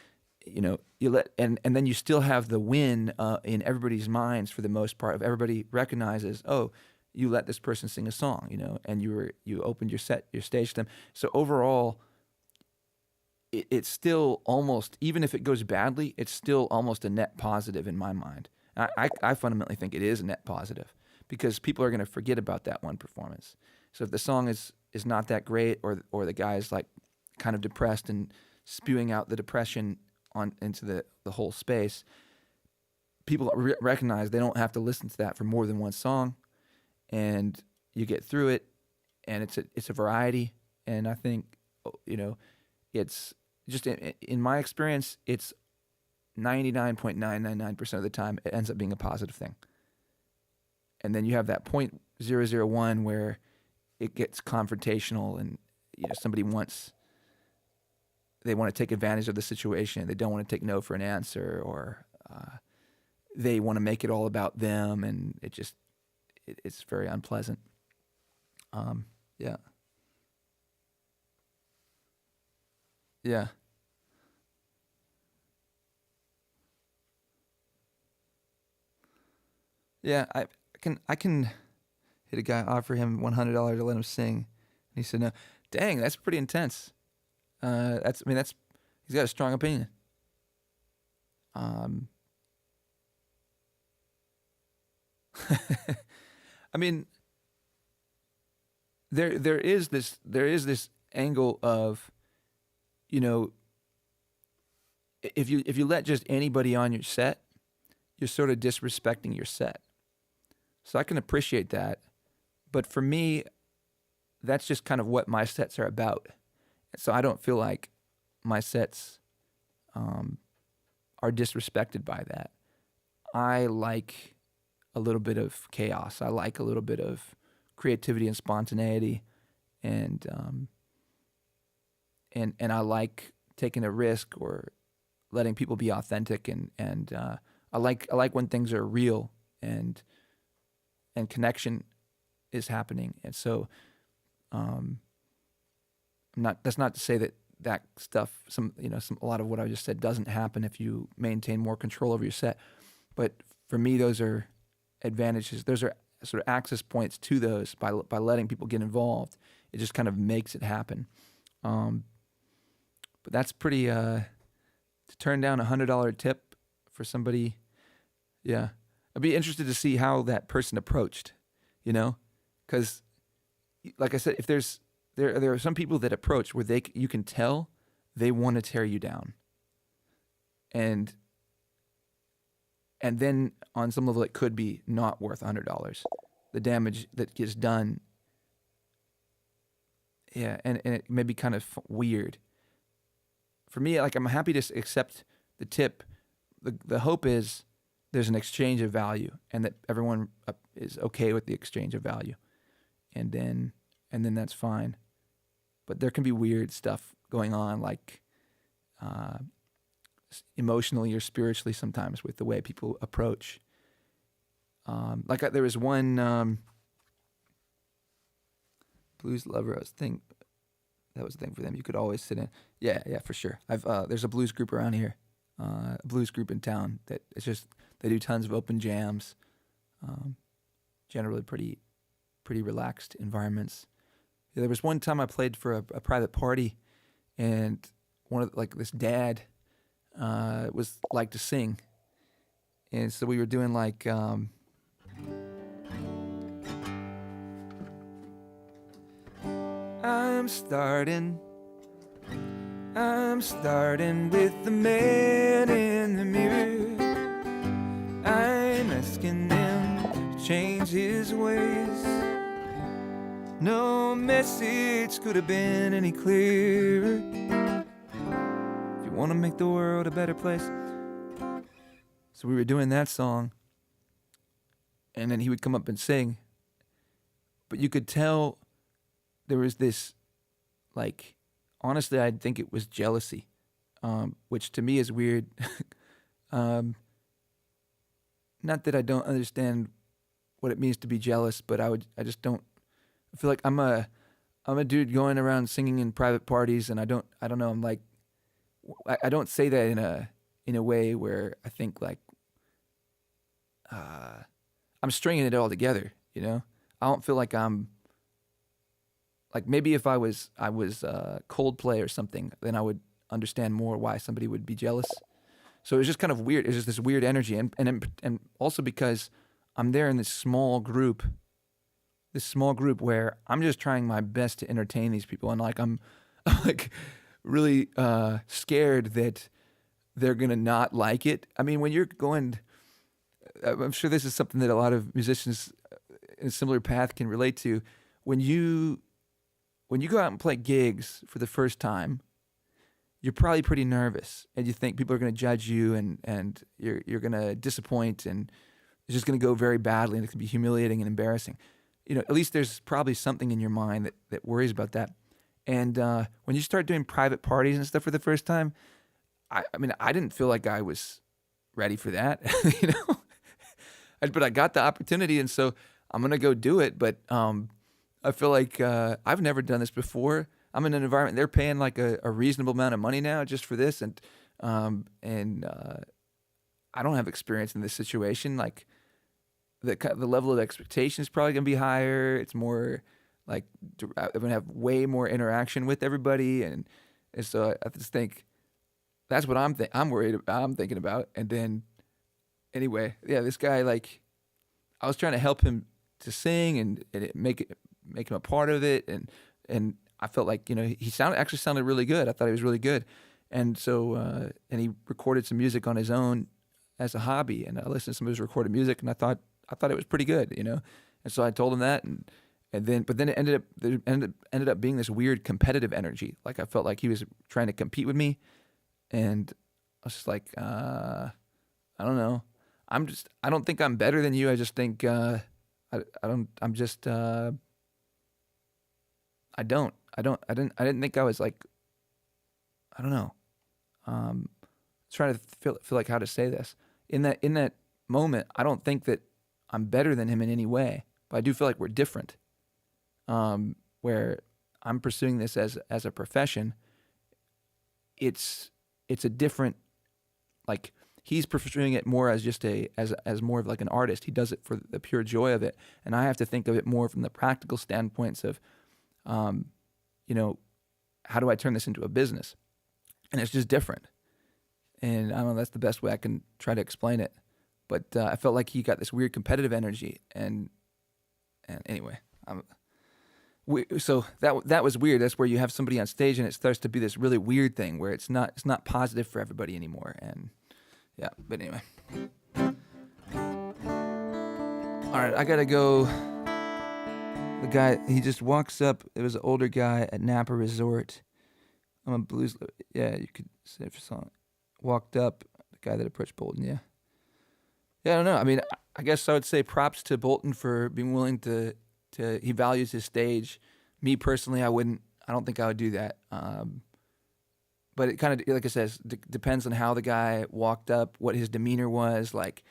you let and then you still have the win in everybody's minds for the most part. If everybody recognizes, oh, you let this person sing a song, and you opened your stage to them. So overall, it's still almost, even if it goes badly, it's still almost a net positive in my mind. I fundamentally think it is a net positive because people are going to forget about that one performance. So if the song is not that great, or the guy is like kind of depressed and spewing out the depression into the whole space, people recognize they don't have to listen to that for more than one song, and you get through it, and it's a variety. And I think it's just in my experience, it's 99.999% of the time it ends up being a positive thing. And then you have that 0.001 where it gets confrontational, and somebody they want to take advantage of the situation. They don't want to take no for an answer, or they want to make it all about them, and it's very unpleasant. Yeah. Yeah. Yeah, I can hit a guy, offer him $100 to let him sing, and he said no. Dang, that's pretty intense. That's he's got a strong opinion. Um, I mean, there is this angle of, you know, if you let just anybody on your set, you're sort of disrespecting your set. So I can appreciate that, but for me, that's just kind of what my sets are about. So I don't feel like my sets um, are disrespected by that. I like a little bit of chaos. I like a little bit of creativity and spontaneity, and and I like taking a risk or letting people be authentic, and I like when things are real and connection is happening. And so um, that's not to say that stuff, a lot of what I just said doesn't happen if you maintain more control over your set. But for me, those are advantages. Those are sort of access points to those by letting people get involved. It just kind of makes it happen. But that's pretty, to to turn down $100 tip for somebody. Yeah, I'd be interested to see how that person approached, because like I said, if there are some people that approach where you can tell they want to tear you down, and then on some level it could be not worth $100. The damage that gets done, yeah, and it may be kind of weird. For me, like, I'm happy to accept the tip. The hope is there's an exchange of value, and that everyone is okay with the exchange of value, and then that's fine. But there can be weird stuff going on, like emotionally or spiritually sometimes, with the way people approach. There was one blues lover. That was the thing for them. You could always sit in. Yeah, for sure. There's a blues group around here, a blues group in town that it's just they do tons of open jams, generally pretty relaxed environments. Yeah, there was one time I played for a private party, and this dad was like to sing, and so we were doing like. I'm starting with the man in the mirror. I'm asking him to change his ways. No message could have been any clearer. If you want to make the world a better place. So we were doing that song, and then he would come up and sing. But you could tell there was this, like, honestly, I think it was jealousy, which to me is weird. Not that I don't understand what it means to be jealous, but I feel like I'm a dude going around singing in private parties, and I don't know. I'm like, I don't say that in a way where I think like I'm stringing it all together. I don't feel like I'm. Like, maybe if I was Coldplay or something, then I would understand more why somebody would be jealous. So it was just kind of weird. It was just this weird energy, and also because I'm there in this small group where I'm just trying my best to entertain these people, and like I'm like really scared that they're gonna not like it. I mean, when you're going, I'm sure this is something that a lot of musicians in a similar path can relate to. When you go out and play gigs for the first time, you're probably pretty nervous, and you think people are going to judge you, and you're going to disappoint, and it's just going to go very badly, and it can be humiliating and embarrassing. At least there's probably something in your mind that worries about that. And when you start doing private parties and stuff for the first time, I mean, I didn't feel like I was ready for that, but I got the opportunity, and so I'm going to go do it. But I feel like I've never done this before. I'm in an environment, they're paying like a reasonable amount of money now just for this, and I don't have experience in this situation. Like, the level of expectation is probably going to be higher. It's more like I'm going to have way more interaction with everybody, and so I just think that's what I'm thinking about. And then anyway, yeah, this guy, like, I was trying to help him to sing and make him a part of it, and I felt like he actually sounded really good. I thought he was really good, and so and he recorded some music on his own as a hobby, and I listened to some of his recorded music, and I thought it was pretty good, and so I told him that, and then it ended up being this weird competitive energy. Like, I felt like he was trying to compete with me, and I was just like, I don't know. I don't think I'm better than you. I just think I didn't think I was like, I don't know. Trying to feel like how to say this. In that moment, I don't think that I'm better than him in any way, but I do feel like we're different. Where I'm pursuing this as a profession, it's a different, like, he's pursuing it more as just as more of like an artist. He does it for the pure joy of it, and I have to think of it more from the practical standpoints of, how do I turn this into a business? And it's just different. And I don't know, that's the best way I can try to explain it. But I felt like he got this weird competitive energy, and anyway, so that was weird. That's where you have somebody on stage and it starts to be this really weird thing where it's not positive for everybody anymore. And yeah, but anyway. All right, I gotta go. The guy, he just walks up. It was an older guy at Napa Resort. I'm a blues. Yeah, you could say for song. Walked up. The guy that approached Bolton. Yeah. Yeah, I don't know. I mean, I guess I would say props to Bolton for being willing to. He values his stage. Me personally, I don't think I would do that. But it kind of, like I said, depends on how the guy walked up, what his demeanor was like.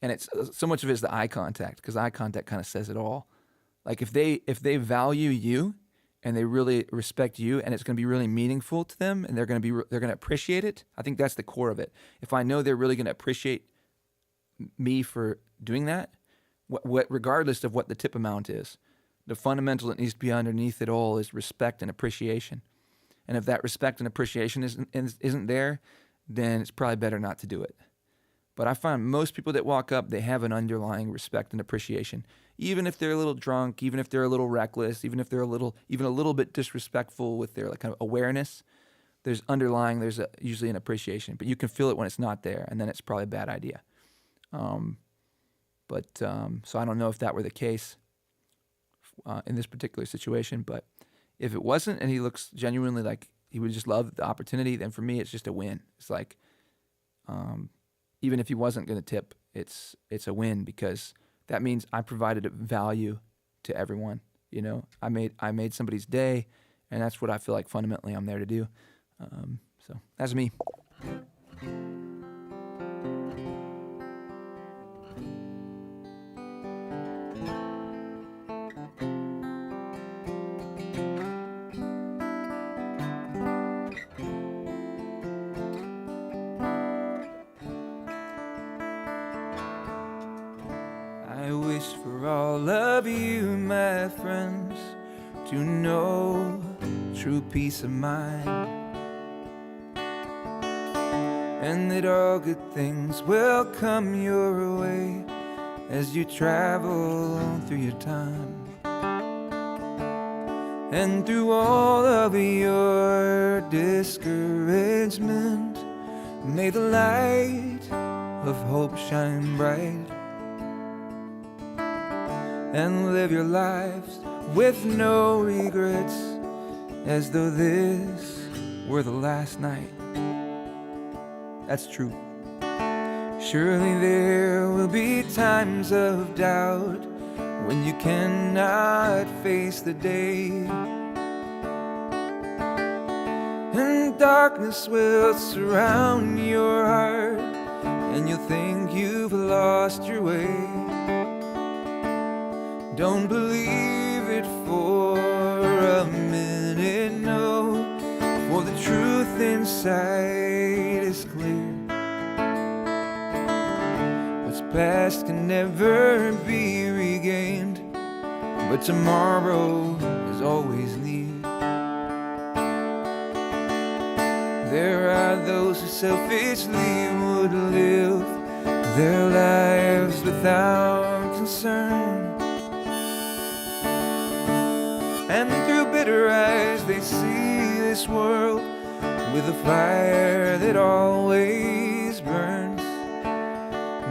And it's so much of it is the eye contact, because eye contact kind of says it all. Like if they value you and they really respect you, and it's going to be really meaningful to them, and they're going to appreciate it. I think that's the core of it. If I know they're really going to appreciate me for doing that, what regardless of what the tip amount is, the fundamental that needs to be underneath it all is respect and appreciation. And if that respect and appreciation isn't there, then it's probably better not to do it. But I find most people that walk up, they have an underlying respect and appreciation. Even if they're a little drunk, even if they're a little reckless, even if they're even a little bit disrespectful with their like kind of awareness, there's usually an appreciation. But you can feel it when it's not there, and then it's probably a bad idea. So I don't know if that were the case in this particular situation, but if it wasn't, and he looks genuinely like he would just love the opportunity, then for me, it's just a win. It's like, even if he wasn't going to tip, it's a win, because that means I provided a value to everyone. You know, I made somebody's day, and that's what I feel like fundamentally I'm there to do. So that's me. I wish for all of you, my friends, to know true peace of mind, and that all good things will come your way as you travel through your time. And through all of your discouragement, may the light of hope shine bright, and live your lives with no regrets, as though this were the last night. That's true. Surely there will be times of doubt when you cannot face the day, and darkness will surround your heart, and you'll think you've lost your way. Don't believe it for a minute, no, for the truth inside is clear. What's past can never be regained, but tomorrow is always near. There are those who selfishly would live their lives without concern, and through bitter eyes they see this world with a fire that always burns.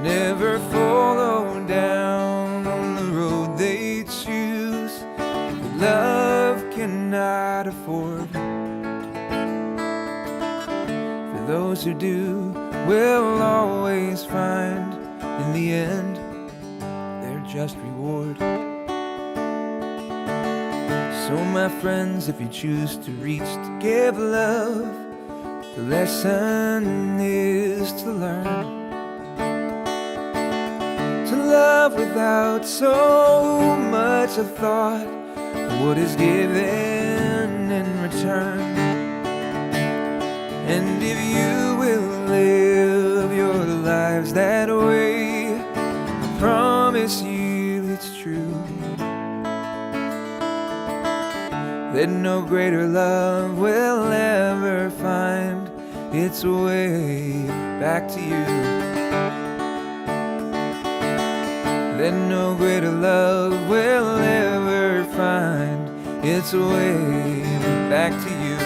Never follow down the road they choose that love cannot afford. For those who do will always find in the end their just reward. So my friends, if you choose to reach to give love, the lesson is to learn to love without so much a thought what is given in return. And if you will live your lives that way, I promise you it's true that no greater love will ever find It's a way back to you. That no greater love will ever find. It's a way back to you.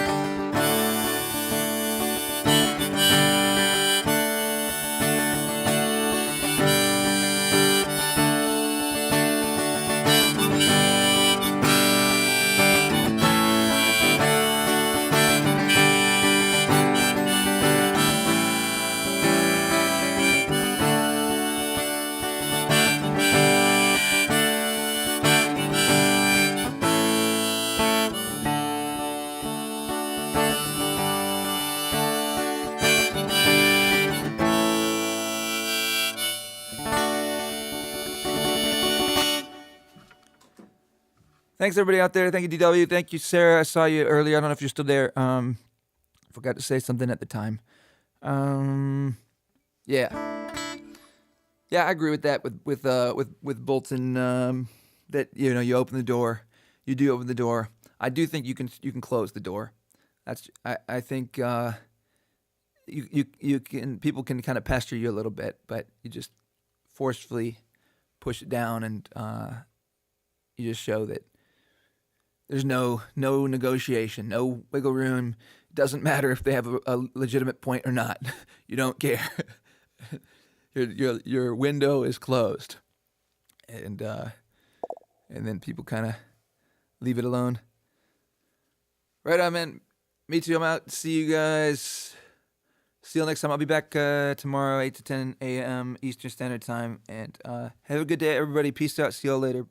Thanks everybody out there. Thank you, DW. Thank you, Sarah. I saw you earlier. I don't know if you're still there. Forgot to say something at the time. Yeah, I agree with that. With Bolton, that you open the door. You do open the door. I do think you can close the door. I think you can, people can kind of pester you a little bit, but you just forcefully push it down, and you just show that there's no negotiation, no wiggle room. It doesn't matter if they have a legitimate point or not. You don't care. Your window is closed, and then people kind of leave it alone. Right on, man. Me too. I'm out. See you guys. See you next time. I'll be back tomorrow, 8 to 10 a.m. Eastern Standard Time. And have a good day, everybody. Peace out. See y'all later.